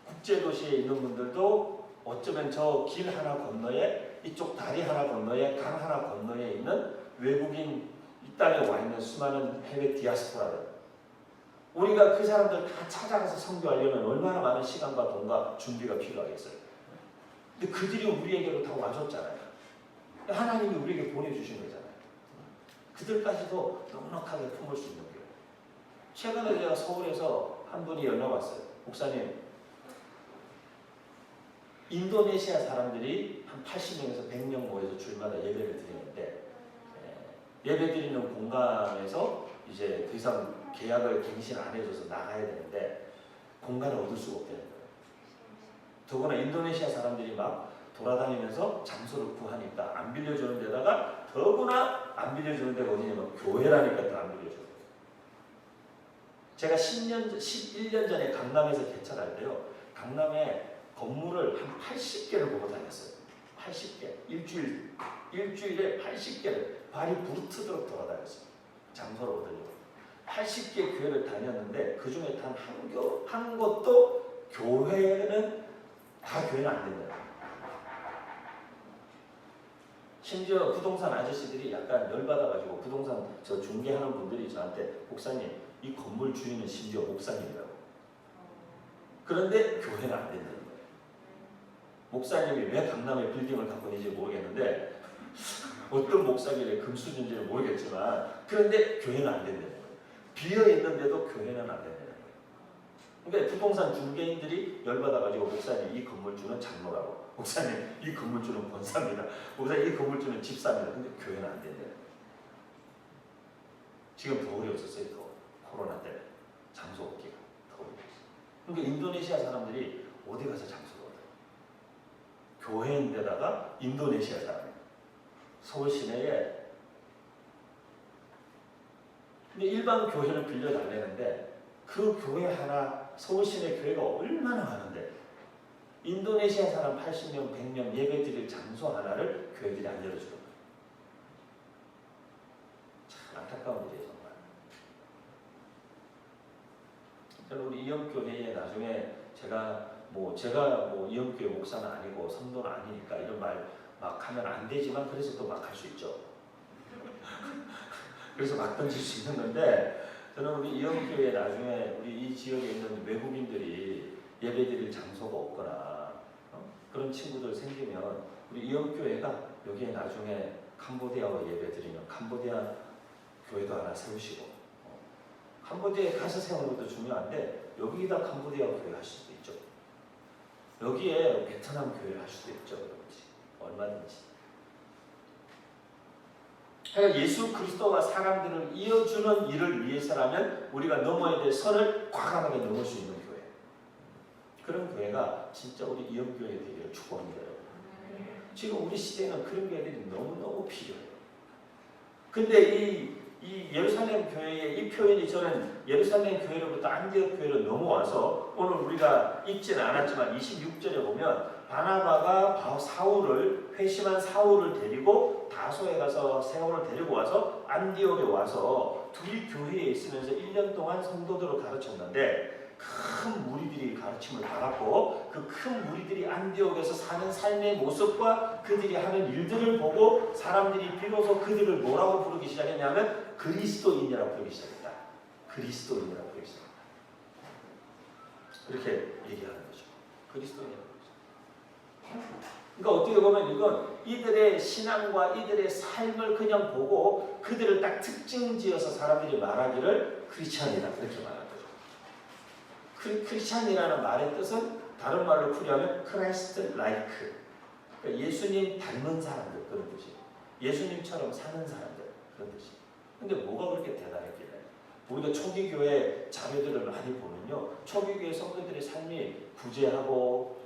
국제도시에 있는 분들도 어쩌면 저 길 하나 건너에, 이쪽 다리 하나 건너에, 강 하나 건너에 있는 외국인, 이 땅에 와 있는 수많은 해외 디아스포라들, 우리가 그 사람들 다 찾아가서 선교하려면 얼마나 많은 시간과 돈과 준비가 필요하겠어요. 근데 그들이 우리에게로 다 와줬잖아요. 하나님이 우리에게 보내주신 거잖아요. 그들까지도 넉넉하게 품을 수 있는 거예요. 최근에 제가 서울에서 한 분이 연락 왔어요. 목사님, 인도네시아 사람들이 한 80명에서 100명 모여서 주일마다 예배를 드리는데, 예배 드리는 공간에서 이제 더 이상 계약을 갱신 안 해줘서 나가야 되는데 공간을 얻을 수가 없다는 거예요. 더구나 인도네시아 사람들이 막 돌아다니면서 장소를 구하니까 안 빌려주는 데다가 더구나 안 빌려주는 데가 어디냐면 교회라니까 더 안 빌려줘요. 제가 11년 전에 강남에서 개척할 때요, 강남에 건물을 한 80개를 보고 다녔어요. 80개. 일주일에 80개를 발이 부르트도록 돌아다녔어요. 장소를 얻으려고. 80개 교회를 다녔는데 그 중에 단 한 곳도 교회는 안 된다. 심지어 부동산 아저씨들이 약간 열받아가지고 부동산 저 중개하는 분들이 저한테, 목사님, 이 건물 주인은 심지어 목사님이라고. 그런데 교회는 안 된다는 거예요. 목사님이 왜 강남에 빌딩을 갖고 있는지 모르겠는데, 어떤 목사님의 금수저인지는 모르겠지만, 그런데 교회는 안 된다는 거예요. 비어있는데도 교회는 안 된다는 거예요. 그러니까 부동산 중개인들이 열받아가지고, 목사님, 이 건물주는 장로라고, 목사님, 이 건물주는 권사입니다, 목사님, 이 건물주는 집사입니다. 근데 교회는 안 된다는 거예요. 지금 더 어려웠었어요. 더 코로나 때문에 장소 얻기가 더 어려웠어요. 그러니까 인도네시아 사람들이 어디 가서 장소를 얻어요? 교회인데다가 인도네시아 사람이에요. 서울 시내에. 근데 일반 교회를 빌려달라는데 그 교회 하나, 서울 시내 교회가 얼마나 많은데 인도네시아 사람 80명, 100명 예배 드릴 장소 하나를 교회들이 안 열어주는 거예요. 참 안타까운 일이에요, 정말. 저는 우리 이영교회에 나중에 제가 이영교회 목사는 아니고 성도는 아니니까 이런 말 막 하면 안 되지만, 그래서 또 막 할 수 있죠. 그래서 막 던질 수 있는 건데, 저는 우리 이영교회 나중에 우리 이 지역에 있는 외국인들이 예배드릴 장소가 없거나 그런 친구들 생기면 우리 이영교회가 여기에 나중에 캄보디아와 예배드리는 캄보디아 교회도 하나 세우시고, 캄보디아에 가서 세우는 것도 중요한데 여기다 캄보디아 교회 할 수도 있죠. 여기에 베트남 교회를 할 수도 있죠. 얼마든지. 그러니까 예수 그리스도와 사람들을 이어주는 일을 위해서라면 우리가 넘어야 될 선을 과감하게 넘을 수 있는 교회, 그런 교회가 진짜 우리 이영교회 되기를 축원합니다. 지금 우리 시대에는 그런 교회들이 너무너무 필요해요. 근데 이 이 예루살렘 교회의 이 표현이 저는 예루살렘 교회로부터 안디옥 교회로 넘어와서 오늘 우리가 읽지는 않았지만 26절에 보면 바나바가 사울을 회심한 사울을 데리고 다소에 가서 세월을 데리고 와서 안디옥에 와서 둘이 교회에 있으면서 1년 동안 성도들을 가르쳤는데 큰 무리들이 가르침을 받았고 그 큰 무리들이 안디옥에서 사는 삶의 모습과 그들이 하는 일들을 보고 사람들이 비로소 그들을 뭐라고 부르기 시작했냐면 그리스도인이라고 부르기 시작했다. 그리스도인이라고 부르기 시작했다. 그렇게 얘기하는 거죠. 그리스도인이라고 부르기 시작했다. 그러니까 어떻게 보면 이건 이들의 신앙과 이들의 삶을 그냥 보고 그들을 딱 특징지어서 사람들이 말하기를 크리스찬이다 그렇게 말하는 거죠. 크리스찬이라는 말의 뜻은 다른 말로 풀이하면 크라이스트 라이크, 그러니까 예수님 닮은 사람들 그런 뜻이에요. 예수님처럼 사는 사람들 그런 뜻이에요. 근데 뭐가 그렇게 대단했길래? 우리가 초기 교회 자료들을 많이 보면요, 초기 교회 성도들의 삶이 구제하고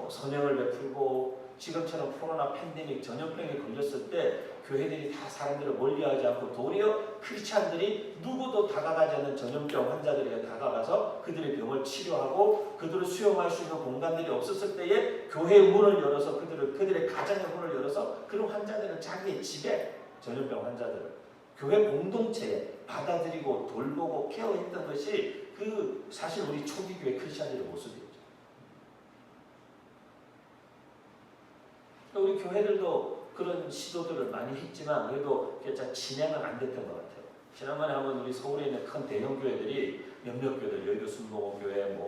선행을 베풀고 지금처럼 코로나 팬데믹 전염병에 걸렸을 때 교회들이 다 사람들을 멀리하지 않고 도리어 크리스찬들이 누구도 다가가지 않는 전염병 환자들에게 다가가서 그들의 병을 치료하고 그들을 수용할 수 있는 공간들이 없었을 때에 교회의 문을 열어서 그들의 가정의 문을 열어서 그런 환자들을 자기의 집에 전염병 환자들을 교회 공동체에 받아들이고 돌보고 케어했던 것이 그 사실 우리 초기 교회 크리스찬들의 모습이었죠. 우리 교회들도 그런 시도들을 많이 했지만 그래도 진행은 안 됐던 것 같아요. 지난번에 한번 우리 서울에 있는 큰 대형 교회들이 몇몇 교회들, 여의도 순복음교회,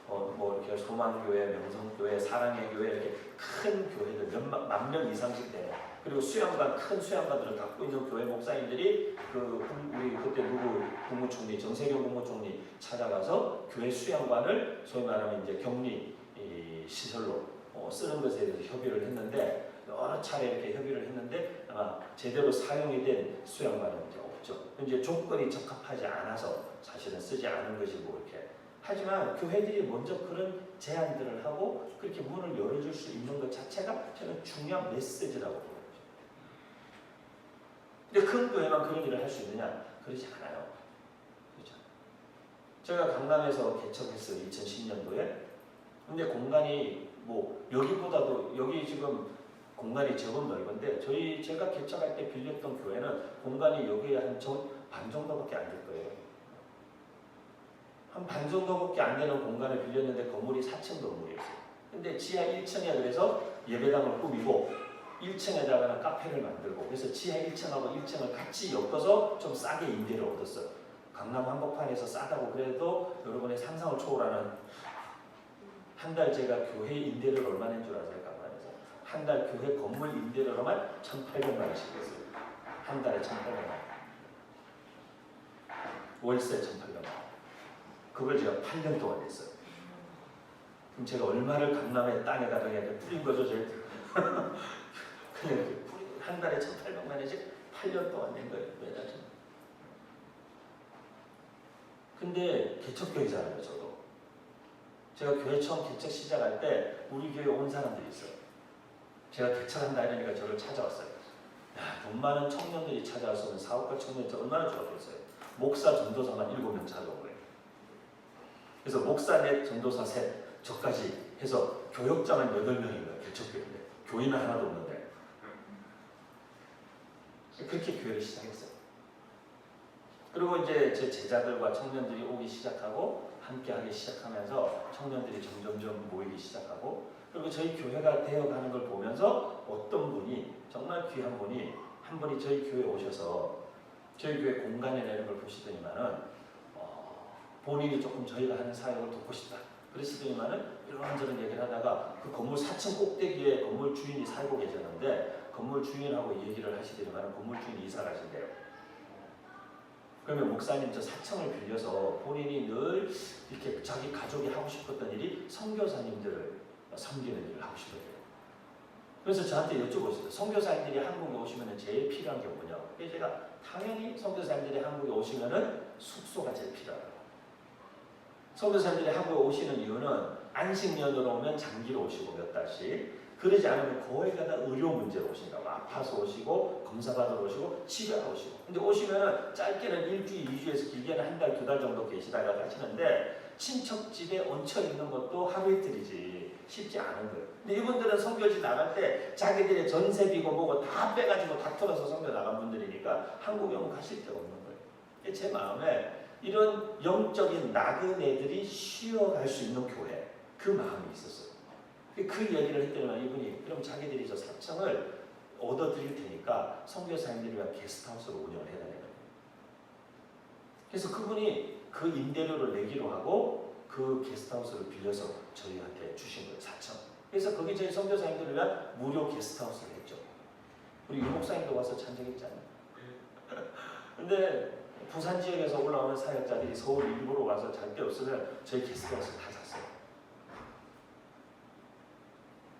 이렇게 소망교회, 명성교회, 사랑의 교회 이렇게 큰 교회들 몇만 명 이상씩 돼요. 그리고 수양관, 큰 수양관들을 갖고 있는 교회 목사님들이 우리 그때 국무총리 정세균 국무총리 찾아가서 교회 수양관을 소위 말하면 이제 격리 시설로 쓰는 것에 대해서 협의를 했는데 여러 차례 이렇게 협의를 했는데 아마 제대로 사용이 된 수양관은 이제 없죠. 이제 조건이 적합하지 않아서 사실은 쓰지 않은 것이고 이렇게. 하지만 교회들이 먼저 그런 제안들을 하고 그렇게 문을 열어줄 수 있는 것 자체가 저는 중요한 메시지라고 보는 거죠. 근데 큰 교회만 그런 일을 할 수 있느냐? 그러지 않아요. 그렇죠? 제가 강남에서 개척했어요. 2010년도에. 근데 공간이 여기보다도 여기 지금 공간이 조금 넓은데 제가 개척할 때 빌렸던 교회는 공간이 여기에 한 반 정도밖에 안 될 거예요. 한 반 정도밖에 안 되는 공간을 빌렸는데 건물이 4층 건물이었어요. 근데 지하 1층에 그래서 예배당을 꾸미고 1층에다가는 카페를 만들고 그래서 지하 1층하고 1층을 같이 엮어서 좀 싸게 임대를 얻었어요. 강남 한복판에서 싸다고 그래도 여러분의 상상을 초월하는 한 달 제가 교회 임대를 얼마 낸 줄 아세요? 강남에서 한 달 교회 건물 임대료로만 1,800만 원씩 했어요. 한 달에 1,800만 원. 월세 1,800만 원. 그걸 제가 8년 동안 했어요. 그럼 제가 얼마를 강남의 땅에다가 그냥 뿌린 거죠, 그냥 한 달에 1,800만 원씩 8년 동안 낸 거예요. 매달. 근데 개척교회잖아요, 저도. 제가 교회 처음 개척 시작할 때 우리 교회 온 사람들이 있어요. 제가 개척한다 이러니까 저를 찾아왔어요. 야, 돈 많은 청년들이 찾아왔으면 사업가 청년들 얼마나 좋았겠어요. 목사 전도사만 7명 찾아온 거예요. 그래서 목사 넷, 전도사 셋, 저까지 해서 교역자만 8명인 거예요. 개척교회인데. 교인은 하나도 없는데. 그렇게 교회를 시작했어요. 그리고 이제 제 제자들과 청년들이 오기 시작하고 함께 하기 시작하면서 청년들이 점점점 모이기 시작하고 그리고 저희 교회가 되어가는 걸 보면서 어떤 분이 정말 귀한 분이 한 분이 저희 교회에 오셔서 저희 교회 공간에 내는 걸 보시더니만은 본인이 조금 저희가 하는 사역을 돕고 싶다 그러시더니만은 이런저런 얘기를 하다가 그 건물 4층 꼭대기에 건물 주인이 살고 계셨는데 건물 주인하고 얘기를 하시더니만은 건물 주인이 이사 가신대요. 그러면 목사님 저 4층을 빌려서 본인이 늘 이렇게 자기 가족이 하고 싶었던 일이 선교사님들을 섬기는 일을 하고 싶었대요. 그래서 저한테 여쭤보셨어요. 선교사님들이 한국에 오시면 제일 필요한 게 뭐냐고. 그래서 제가 당연히 선교사님들이 한국에 오시면 숙소가 제일 필요하다고. 선교사님들이 한국에 오시는 이유는 안식년으로 오면 장기로 오시고 몇 달씩. 그러지 않으면 거의 다 의료 문제로 오시니까 아파서 오시고 검사 받으러 오시고 집에 오시고. 근데 오시면은 짧게는 일주일, 2주에서 길게는 한 달, 2달 정도 계시다가 가시는데 친척 집에 얹혀 있는 것도 하루 이틀이지 쉽지 않은 거예요. 근데 이분들은 선교지 나갈 때 자기들의 전세비고 뭐고 다 빼가지고 다 털어서 선교 나간 분들이니까 한국에 오면 가실 데가 없는 거예요. 제 마음에 이런 영적인 나그네들이 쉬어갈 수 있는 교회, 그 마음이 있었어요. 그 얘기를 했더니 이분이 그럼 자기들이 저 4층을 얻어드릴 테니까 선교사님들을 위한 게스트하우스로 운영을 해달라는 거예요. 그래서 그분이 그 임대료를 내기로 하고 그 게스트하우스를 빌려서 저희한테 주신 거예요. 4층. 그래서 거기 저희 선교사님들을 위한 무료 게스트하우스를 했죠. 우리 유 목사님도 와서 찬정했잖아요. 근데 부산 지역에서 올라오는 사역자들이 서울 일부러 와서 잘 데 없으면 저희 게스트하우스 다 잤어요.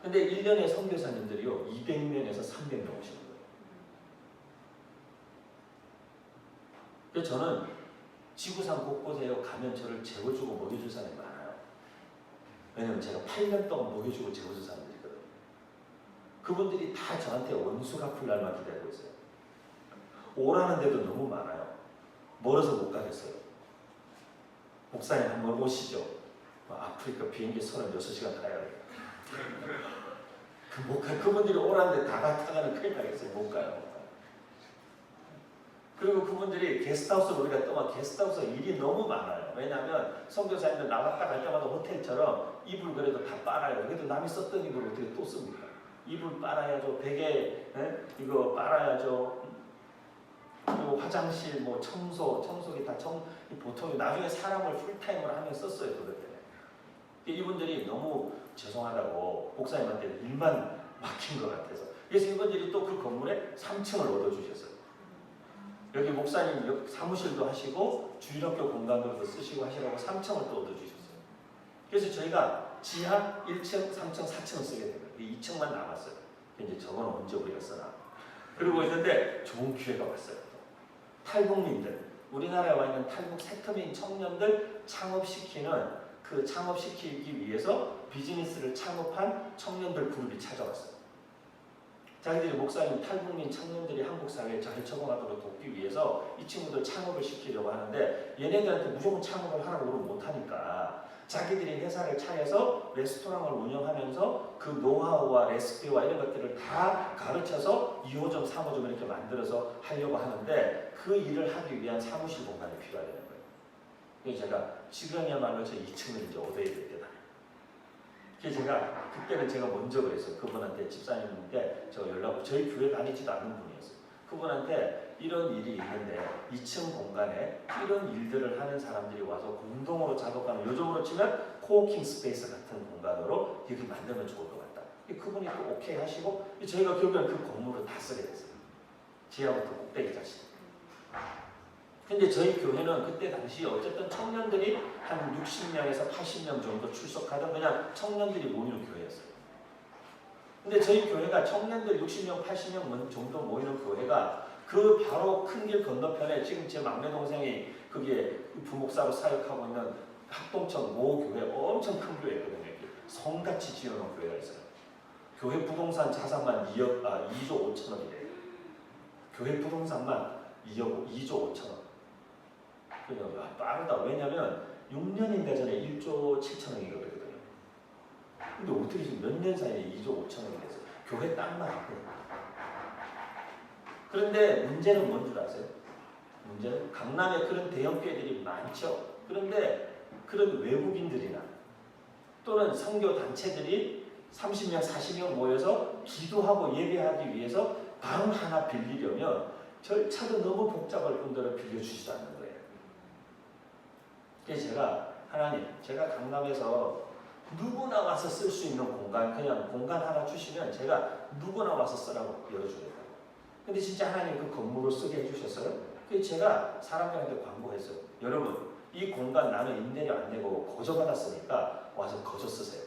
근데 1년에 선교사님들이요 200명에서 300명 오시는 거예요. 그래서 저는 지구상 곳곳에 가면 저를 재워주고 먹여줄 사람이 많아요. 왜냐면 제가 8년 동안 먹여주고 재워준 사람들이거든요. 그분들이 다 저한테 원수 갚을 날만 기다리고 있어요. 오라는 데도 너무 많아요. 멀어서 못 가겠어요. 목사님 한번 오시죠. 아프리카 비행기 36시간 타야 돼요. 그분들이 오라는데 다 타가는 큰일 나겠어요. 못 가요. 그리고 그분들이 게스트하우스로 우리가 떠나 게스트하우스 일이 너무 많아요. 왜냐하면 선교사님들 나갔다 갈 때마다 호텔처럼 이불 그래도 다 빨아요. 그래도 남이 썼던 이불을 어떻게 또 씁니까? 이불 빨아야죠. 베개 이거 빨아야죠. 그리고 화장실 뭐 청소기 다 보통 나중에 사람을 풀타임으로 하면 썼어요. 그것 때문에. 이분들이 너무 죄송하다고 목사님한테 일만 맡긴 것 같아서. 그래서 이분들이 또 그 건물에 3층을 얻어주셨어요. 여기 목사님 사무실도 하시고 주일학교 공간도 쓰시고 하시라고 3층을 또 얻어주셨어요. 그래서 저희가 지하 1층, 3층, 4층을 쓰게 된 거예요. 2층만 남았어요. 이제 저건 언제 우리가 쓰나. 그리고 있는데 좋은 기회가 왔어요. 탈북민들, 우리나라에 와 있는 탈북 세터민 청년들 창업시키기 위해서 비즈니스를 창업한 청년들 그룹이 찾아왔어요. 자기들이 목사님 탈북민 청년들이 한국 사회에 잘 적응하도록 돕기 위해서 이 친구들 창업을 시키려고 하는데 얘네들한테 무조건 창업을 하라고 그러면 못하니까 자기들이 회사를 차려서 레스토랑을 운영하면서 그 노하우와 레시피와 이런 것들을 다 가르쳐서 2호점, 3호점 이렇게 만들어서 하려고 하는데 그 일을 하기 위한 사무실 공간이 필요하다는 거예요. 그래서 제가 지금이야말로 저 2층을 이제 얻어야 될 때다. 그래서 그때는 제가 먼저 그랬어요. 그분한테 집사님인데 제가 연락을 저희 교회 다니지도 않는 분이었어요. 그분한테 이런 일이 있는데 2층 공간에 이런 일들을 하는 사람들이 와서 공동으로 작업하는 요즘으로 치면 코워킹 스페이스 같은 공간으로 여기 만들면 좋을 것 같다. 그분이 또 오케이 하시고 저희가 결국엔 그 건물을 다 쓰게 됐어요. 지하부터 꼭대기까지. 근데 저희 교회는 그때 당시 어쨌든 청년들이 한 60명에서 80명 정도 출석하던 그냥 청년들이 모이는 교회였어요. 근데 저희 교회가 청년들 60명, 80명 정도 모이는 교회가 그 바로 큰 길 건너편에 지금 제 막내 동생이 거기에 부목사로 사역하고 있는 합동천 모 교회 엄청 큰 교회거든요. 성같이 지어놓은 교회가 있어요. 교회 부동산 자산만 2조 5천원이래요. 교회 부동산만 2조 5천원. 그냥 빠르다. 왜냐면 6년인가 전에 1조 7천원이거든요. 근데 어떻게 지금 몇 년 사이에 2조 5천원이 돼서 교회 땅만 하고. 그런데 문제는 뭔 줄 아세요? 문제는 강남에 그런 대형교회들이 많죠. 그런데 그런 외국인들이나 또는 선교단체들이 30명, 40명 모여서 기도하고 예배하기 위해서 방 하나 빌리려면 절차도 너무 복잡할 뿐더러 빌려주지도 않는 거예요. 그래서 제가 강남에서 누구나 와서 쓸 수 있는 공간, 그냥 공간 하나 주시면 제가 누구나 와서 쓰라고 열어주겠다고. 근데 진짜 하나님 그 건물을 쓰게 해주셨어요. 그래서 제가 사람들한테 광고했어요. 여러분, 이 공간 나는 임대료 안 내고 거저받았으니까 와서 거저 쓰세요.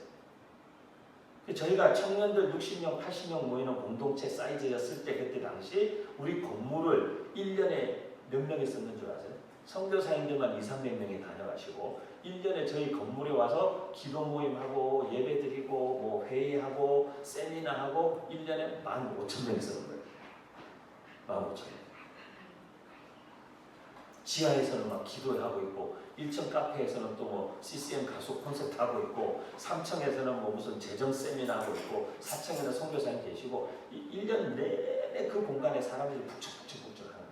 저희가 청년들 60명, 80명 모이는 공동체 사이즈였을 때 그때 당시 우리 건물을 1년에 몇 명이 썼는 줄 아세요? 선교사님들만 200~300명이 다녀가시고 1년에 저희 건물에 와서 기도 모임하고 예배드리고 뭐 회의하고 세미나하고 1년에 15,000명이 쓰는 거예요. 15,000명. 지하에서는 막 기도하고 있고 1층 카페에서는 또 뭐 CCM 가수 콘서트 하고 있고 3층에서는 뭐 무슨 재정 세미나 하고 있고 4층에는 선교사님 계시고 1년 내내 그 공간에 사람들이 북적북적 하는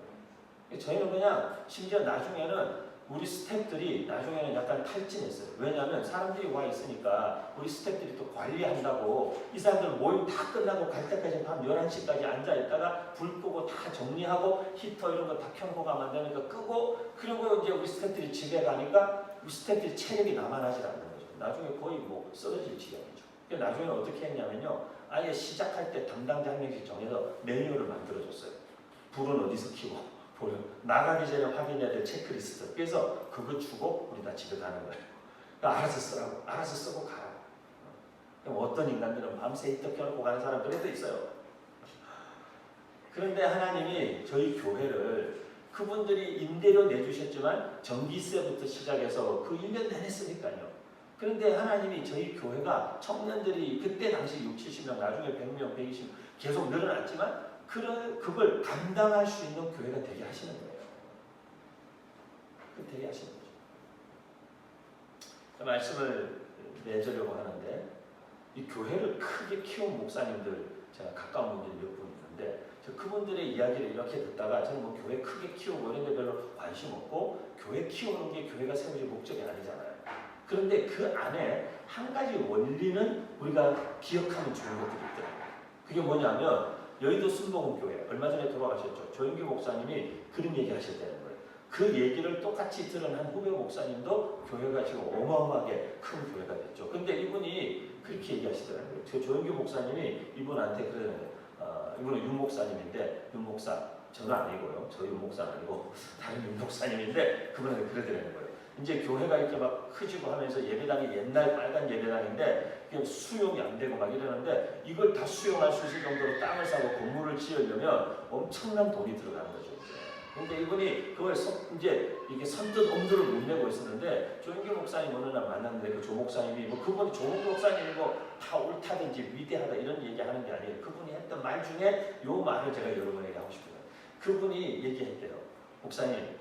거예요. 저희는 그냥 심지어 나중에는 우리 스태프들이 나중에는 약간 탈진했어요. 왜냐하면 사람들이 와 있으니까 우리 스태프들이 또 관리한다고 이 사람들 모임 다 끝나고 갈 때까지 밤 11시까지 앉아있다가 불 끄고 다 정리하고 히터 이런 거 다 켜놓고 가면 되니까 끄고 그리고 이제 우리 스태프들이 집에 가니까 우리 스태프들이 체력이 남아나질 않는 거죠. 나중에 거의 뭐 쓰러질 지경이죠. 나중에는 어떻게 했냐면요. 아예 시작할 때 담당자 한 명씩 정해서 매뉴얼을 만들어줬어요. 불은 어디서 켜고 나가기 전에 확인해야 될 체크리스트. 그래서 그거 주고 우리 다 집에 가는 거예요. 그러니까 알아서 쓰라고. 알아서 쓰고 가라고. 어떤 인간들은 밤새 히터 켜놓고 가는 사람들도 있어요. 그런데 하나님이 저희 교회를 그분들이 임대료 내주셨지만 전기세부터 시작해서 그 1년 내내 쓰니까요. 그런데 하나님이 저희 교회가 청년들이 그때 당시 60~70명 나중에 100명, 120명 계속 늘어났지만 그걸 감당할 수 있는 교회가 되게 하시는 거예요. 그 되게 하시는 거죠. 말씀을 맺으려고 하는데 이 교회를 크게 키운 목사님들 제가 가까운 분들이 몇 분 있는데 그분들의 이야기를 이렇게 듣다가 저는 뭐 교회 크게 키우고 이런 데 별로 관심 없고 교회 키우는 게 교회가 세워질 목적이 아니잖아요. 그런데 그 안에 한 가지 원리는 우리가 기억하면 좋은 것들이 있더라고요. 그게 뭐냐면 여의도 순복음교회 얼마 전에 돌아가셨죠. 조영규 목사님이 그런 얘기 하셨다는 거예요. 그 얘기를 똑같이 들은 한 후배 목사님도 교회가 지금 어마어마하게 큰 교회가 됐죠. 근데 이분이 그렇게 얘기하시더라고요. 조영규 목사님이 이분한테 그러는 이분은 윤 목사님인데 윤 목사 저는 아니고요. 저 윤 목사는 아니고 다른 윤 목사님인데 그분한테 그러더라는 거예요. 이제 교회가 이렇게 막 커지고 하면서 예배당이 옛날 빨간 예배당인데 그게 수용이 안 되고 막 이러는데 이걸 다 수용할 수 있을 정도로 땅을 사고 건물을 지으려면 엄청난 돈이 들어가는 거죠. 근데 이분이 그걸 이제 이게 선뜻 엄두를 못 내고 있었는데 조영규 목사님 어느 날 만났는데 그 조 목사님이 뭐 그분이 조 목사님이고 다 옳다든지 위대하다 이런 얘기하는 게 아니에요. 그분이 했던 말 중에 요 말을 제가 여러분에게 하고 싶어요. 그분이 얘기했대요. 목사님,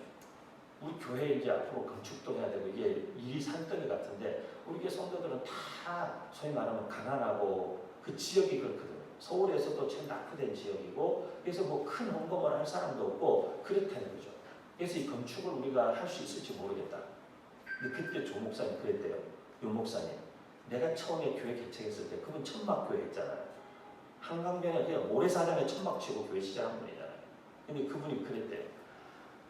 우리 교회 이제 앞으로 건축도 해야 되고 이게 일이 산더미 같은데 우리 교회 성도들은 다 소위 말하면 가난하고 그 지역이 그렇거든요. 서울에서도 제일 낙후된 지역이고 그래서 뭐 큰 헌금을 할 사람도 없고 그렇다는 거죠. 그래서 이 건축을 우리가 할 수 있을지 모르겠다. 근데 그때 조 목사님 그랬대요. 윤 목사님, 내가 처음에 교회 개척했을 때 그분 천막교회 했잖아요. 한강변에 그냥 모래사장에 천막 치고 교회 시작한 분이잖아요. 근데 그분이 그랬대요.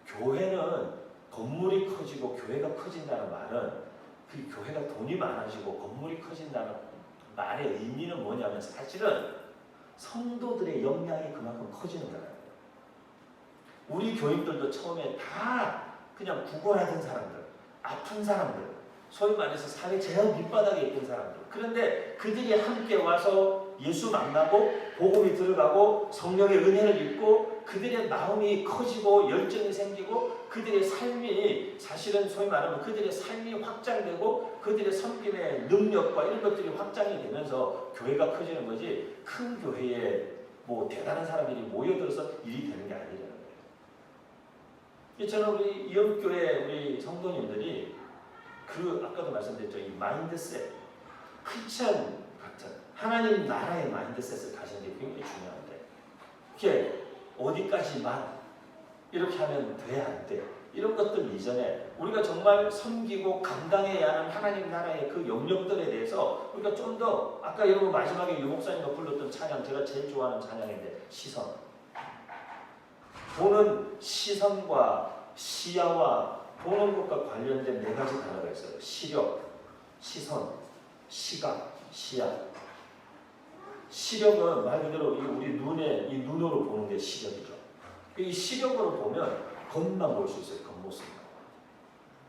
교회는 건물이 커지고 교회가 커진다는 말은 그 교회가 돈이 많아지고 건물이 커진다는 말의 의미는 뭐냐면 사실은 성도들의 역량이 그만큼 커지는 거예요. 우리 교인들도 처음에 다 그냥 구걸하던 사람들, 아픈 사람들, 소위 말해서 사회 제일 밑바닥에 있던 사람들. 그런데 그들이 함께 와서 예수 만나고 복음이 들어가고 성령의 은혜를 입고 그들의 마음이 커지고 열정이 생기고 그들의 삶이 사실은 소위 말하면 그들의 삶이 확장되고 그들의 섬김의 능력과 이런 것들이 확장이 되면서 교회가 커지는 거지 큰 교회에 뭐 대단한 사람들이 모여들어서 일이 되는 게 아니라는 거예요. 저는 우리 이영교회 우리 성도님들이 그 아까도 말씀드렸죠. 이 마인드셋, 크리스천 같은 하나님 나라의 마인드셋을 가지는 게 굉장히 중요한데 이렇게 어디까지만 이렇게 하면 돼, 안 돼? 이런 것들 이전에 우리가 정말 섬기고 감당해야 하는 하나님 나라의 그 영역들에 대해서 우리가 좀 더 아까 여러분 마지막에 유 목사님과 불렀던 찬양 제가 제일 좋아하는 찬양인데 시선 보는 시선과 시야와 보는 것과 관련된 4가지 단어가 있어요. 시력, 시선, 시각, 시야. 시력은 말 그대로 우리 눈에 이 눈으로 보는 게 시력이죠. 이 시력으로 보면 겉만 볼 수 있어요. 겉모습만.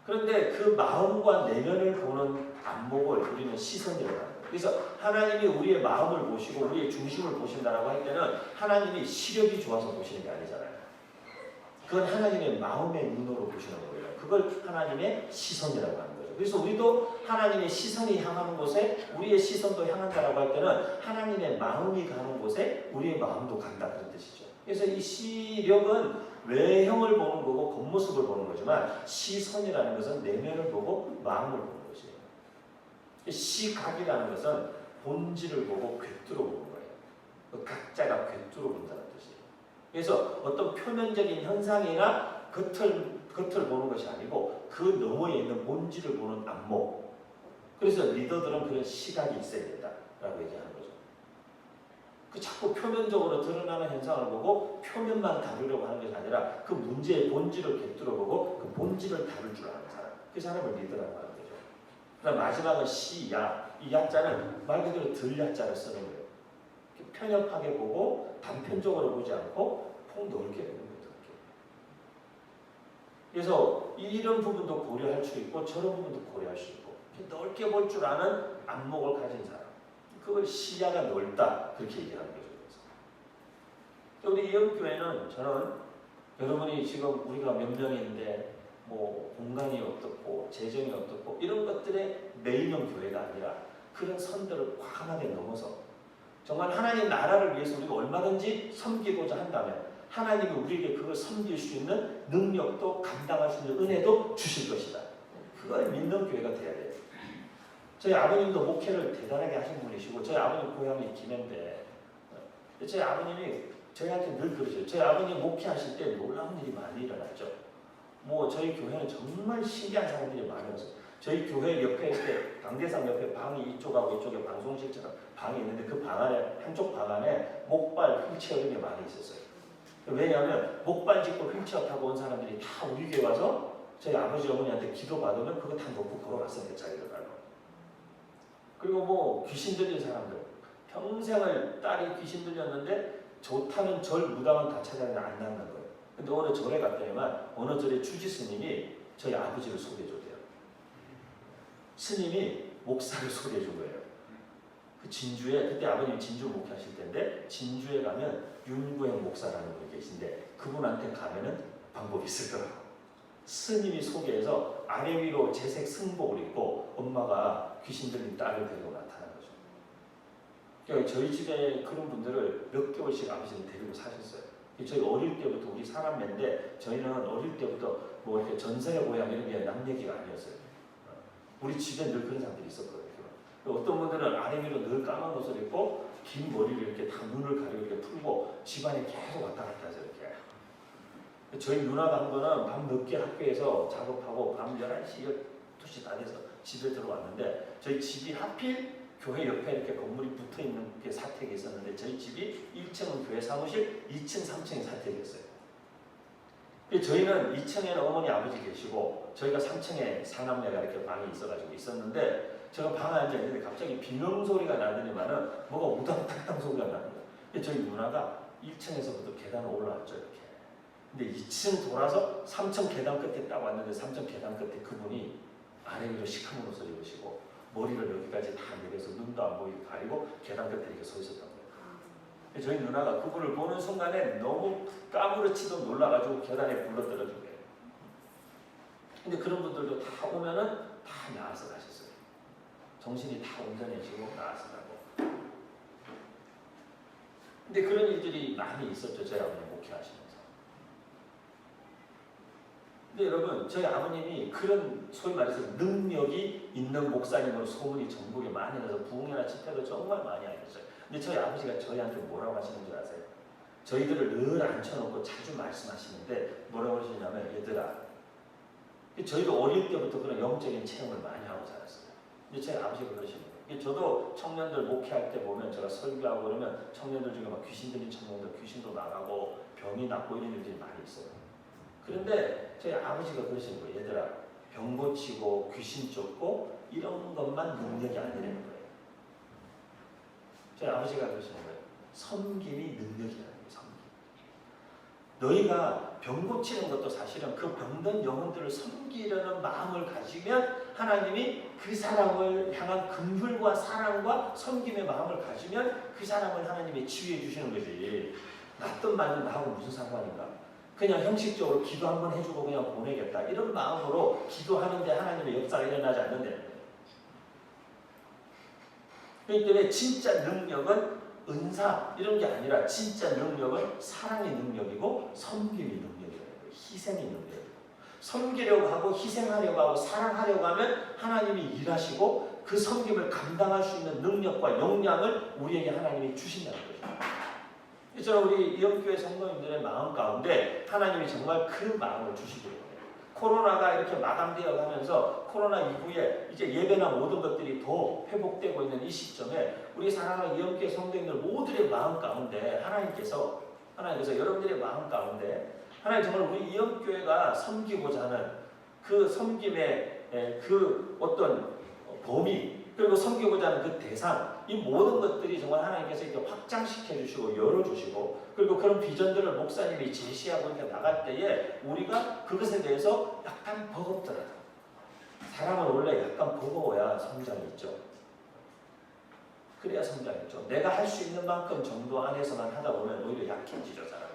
그런데 그 마음과 내면을 보는 안목을 우리는 시선이라고 합니다. 그래서 하나님이 우리의 마음을 보시고 우리의 중심을 보신다라고 할 때는 하나님이 시력이 좋아서 보시는 게 아니잖아요. 그건 하나님의 마음의 눈으로 보시는 거예요. 그걸 하나님의 시선이라고 하는 거예요. 그래서 우리도 하나님의 시선이 향하는 곳에 우리의 시선도 향한다라고 할 때는 하나님의 마음이 가는 곳에 우리의 마음도 간다 그런 뜻이죠. 그래서 이 시력은 외형을 보는 거고 겉모습을 보는 거지만 시선이라는 것은 내면을 보고 마음을 보는 것이에요. 시각이라는 것은 본질을 보고 꿰뚫어 보는 거예요. 각자가 꿰뚫어 본다는 뜻이에요. 그래서 어떤 표면적인 현상이나 겉을 보는 것이 아니고 그 너머에 있는 본질을 보는 안목. 그래서 리더들은 그런 시각이 있어야 된다라고 얘기하는 거죠. 그 자꾸 표면적으로 드러나는 현상을 보고 표면만 다루려고 하는 것이 아니라 그 문제의 본질을 꿰뚫어 보고 그 본질을 다룰 줄 아는 사람. 그 사람을 리더라고 하는 거죠. 그다음 마지막은 시야. 이 야자는 말 그대로 들야자를 쓰는 거예요. 편협하게 보고 단편적으로 보지 않고 폭 넓게 보는 거예요. 그래서 이런 부분도 고려할 수 있고 저런 부분도 고려할 수 있고 넓게 볼 줄 아는 안목을 가진 사람. 그걸 시야가 넓다 그렇게 얘기하는 거죠. 그래서 우리 이영교회는 저는 여러분이 지금 우리가 몇 명인데 뭐 공간이 어떻고 재정이 어떻고 이런 것들의 메인형 교회가 아니라 그런 선들을 과감하게 넘어서 정말 하나님 나라를 위해서 우리가 얼마든지 섬기고자 한다면 하나님이 우리에게 그걸 섬길 수 있는 능력도 감당할 수 있는 은혜도 주실 것이다. 그걸 믿는 교회가 돼야 돼요. 저희 아버님도 목회를 대단하게 하신 분이시고 저희 아버님 고향이 김해인데 저희 아버님이 저희한테 늘 그러셔요. 저희 아버님 목회하실 때 놀라운 일이 많이 일어났죠. 뭐 저희 교회는 정말 신기한 사람들이 많이 왔어요. 저희 교회 옆에 이렇게 강대상 옆에 방이 이쪽하고 이쪽에 방송실처럼 방이 있는데 그 방 안에 한쪽 방 안에 목발 휠체어 이런 게 많이 있었어요. 왜냐하면 목발 짚고 휠체어 타고 온 사람들이 다 우리 교회 와서 저희 아버지 어머니한테 기도 받으면 그거 다 놓고 걸어갔어요. 자기들 가로. 그리고 뭐 귀신 들린 사람들 평생을 딸이 귀신 들렸는데 좋다는 절 무당은 다 찾아내는데 안 낫는 거예요. 근데 어느 절에 갔더니만 어느 절에 주지 스님이 저희 아버지를 소개해줬대요. 스님이 목사를 소개해준 거예요. 그 진주에 그때 아버님이 진주 목회하실 텐데 진주에 가면 윤구행 목사라는 분이 계신데 그분한테 가면은 방법이 있을 거라고. 스님이 소개해서 아래 위로 재색 승복을 입고 엄마가 귀신 들린 딸을 데리고 나타난 거죠. 그러니까 저희 집에 그런 분들을 몇 개월씩 아버지는 데리고 사셨어요. 저희 어릴 때부터 우리 사람인데 저희는 어릴 때부터 뭐 이렇게 전설의 고향 이런 게 남 얘기가 아니었어요. 우리 집에 늘 그런 사람들이 있었거든요. 어떤 분들은 아래 위로 늘 까만 옷을 입고 긴 머리를 이렇게 다 눈을 가리고 이렇게 풀고 집안에 계속 왔다 갔다 하죠. 이렇게. 저희 누나가 한 번은 밤 늦게 학교에서 작업하고 밤 11시, 12시 다 돼서 집에 들어왔는데 저희 집이 하필 교회 옆에 이렇게 건물이 붙어있는 게 사택이 있었는데 저희 집이 1층은 교회 사무실, 2층, 3층이 사택이었어요. 저희는 2층에는 어머니 아버지 계시고 저희가 3층에 사남매가 이렇게 방이 있어가지고 있었는데 제가 방에 앉아있는데 갑자기 비명 소리가 나더니만은 뭐가 우당탕탕 소리가 나는 거예요. 저희 누나가 1층에서부터 계단을 올라왔죠. 이렇게. 근데 2층 돌아서 3층 계단 끝에 딱 왔는데 3층 계단 끝에 그분이 아래 위로 시커먼 옷을 입으시고 머리를 여기까지 다 내려서 눈도 안 보이게 가리고 계단 끝에 이렇게 서 있었던 거예요. 저희 누나가 그분을 보는 순간에 너무 까무러치도 놀라가지고 계단에 굴러떨어진 거예요. 근데 그런 분들도 다 오면은 다 나와서 가셨어요. 정신이 다 온전해지고 나와서 가고. 근데 그런 일들이 많이 있었죠. 저희 아버님 목회하시면서. 근데 여러분 저희 아버님이 그런 소위 말해서 능력이 있는 목사님으로 소문이 전국에 많이 나서 부흥회나 집회도 정말 많이 알렸어요. 근데 저희 아버지가 저희한테 뭐라고 하시는 줄 아세요? 저희들을 늘 앉혀놓고 자주 말씀하시는데 뭐라고 하시냐면 얘들아 저희도 어릴 때부터 그런 영적인 체험을 많이 하고 자랐어요. 근데 저희 아버지가 그러시는 거예요. 저도 청년들 목회할 때 보면 제가 설교하고 그러면 청년들 중에 막 귀신 들린 청년들 귀신도 나가고 병이 낫고 이런 일들이 많이 있어요. 그런데 저희 아버지가 그러시는 거예요. 얘들아 병 고치고 귀신 쫓고 이런 것만 능력이 아니라는 거예요. 저희 아버지가 그러시는 거예요. 섬김이 능력이라는 거예요. 섬김. 너희가 병 고치는 것도 사실은 그 병든 영혼들을 섬기려는 마음을 가지면 하나님이 그 사람을 향한 긍휼과 사랑과 섬김의 마음을 가지면 그 사람을 하나님이 치유해 주시는 거지. 낫든 말든 나하고 무슨 상관인가? 그냥 형식적으로 기도 한번 해주고 그냥 보내겠다 이런 마음으로 기도하는데 하나님의 역사가 일어나지 않는데, 그렇기 때문에 진짜 능력은 은사 이런 게 아니라 진짜 능력은 사랑의 능력이고 섬김의 능력이에요. 희생의 능력이에요. 섬기려고 하고 희생하려고 하고 사랑하려고 하면 하나님이 일하시고 그 섬김을 감당할 수 있는 능력과 역량을 우리에게 하나님이 주신다는 거죠. 저는 우리 이영교회 성도님들의 마음 가운데 하나님이 정말 그 마음을 주시기를 원해요. 코로나가 이렇게 마감되어 가면서 코로나 이후에 이제 예배나 모든 것들이 더 회복되고 있는 이 시점에 우리 사랑하는 이영교회 성도님들 모두의 마음 가운데 하나님께서 여러분들의 마음 가운데 하나님 정말 우리 이영교회가 섬기고자 하는 그 섬김의 그 어떤 범위, 그리고 섬기고자 하는 그 대상, 이 모든 것들이 정말 하나님께서 이렇게 확장시켜 주시고 열어주시고, 그리고 그런 비전들을 목사님이 제시하고 이렇게 나갈 때에 우리가 그것에 대해서 약간 버겁더라도, 사람은 원래 약간 버거워야 성장이 있죠. 그래야 성장이 있죠. 내가 할 수 있는 만큼 정도 안에서만 하다 보면 오히려 약해지죠, 사람은.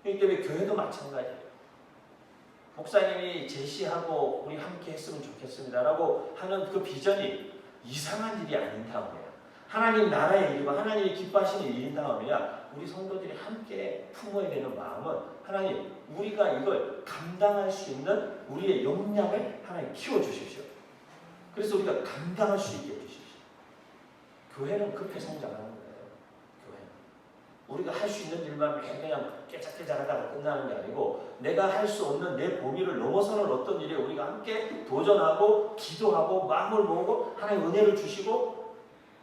그렇기 때문에 교회도 마찬가지예요. 목사님이 제시하고 우리 함께 했으면 좋겠습니다라고 하는 그 비전이 이상한 일이 아닌 다음에, 하나님 나라의 일이고 하나님이 기뻐하시는 일인 다음에야 우리 성도들이 함께 품어야 되는 마음은, 하나님 우리가 이걸 감당할 수 있는 우리의 역량을 하나님 키워주십시오. 그래서 우리가 감당할 수 있게 해주십시오. 교회는 그렇게 성장하는 거예요. 우리가 할 수 있는 일만 그냥 깨작깨작하다가 끝나는 게 아니고, 내가 할 수 없는 내 범위를 넘어서는 어떤 일에 우리가 함께 도전하고 기도하고 마음을 모으고 하나님 은혜를 주시고,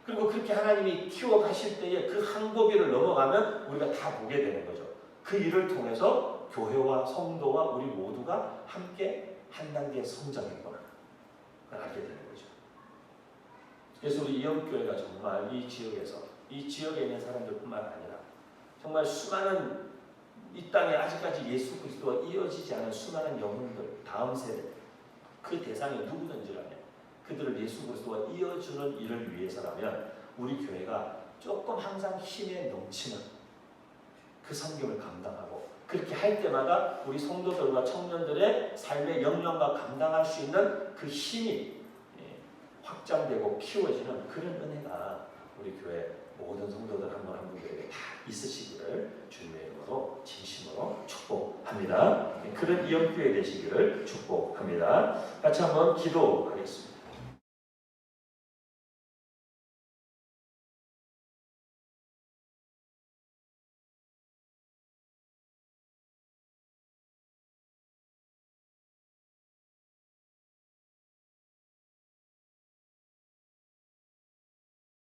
그리고 그렇게 하나님이 키워가실 때에 그 한 고비를 넘어가면 우리가 다 보게 되는 거죠. 그 일을 통해서 교회와 성도와 우리 모두가 함께 한 단계 성장했구나 알게 되는 거죠. 그래서 우리 이영교회가 정말 이 지역에서, 이 지역에 있는 사람들뿐만 아니라 정말 수많은 이 땅에 아직까지 예수 그리스도와 이어지지 않은 수많은 영혼들, 다음 세대, 그 대상이 누구든지라면 그들을 예수 그리스도와 이어주는 일을 위해서라면 우리 교회가 조금 항상 힘에 넘치는 그 섬김을 감당하고, 그렇게 할 때마다 우리 성도들과 청년들의 삶의 역량과 감당할 수 있는 그 힘이 확장되고 키워지는 그런 은혜가 우리 교회 모든 성도들 한 분 한 분들에게 다 있으시기를 주님의 이름으로 진심으로 축복합니다. 그런 이영교회 되시기를 축복합니다. 같이 한번 기도하겠습니다.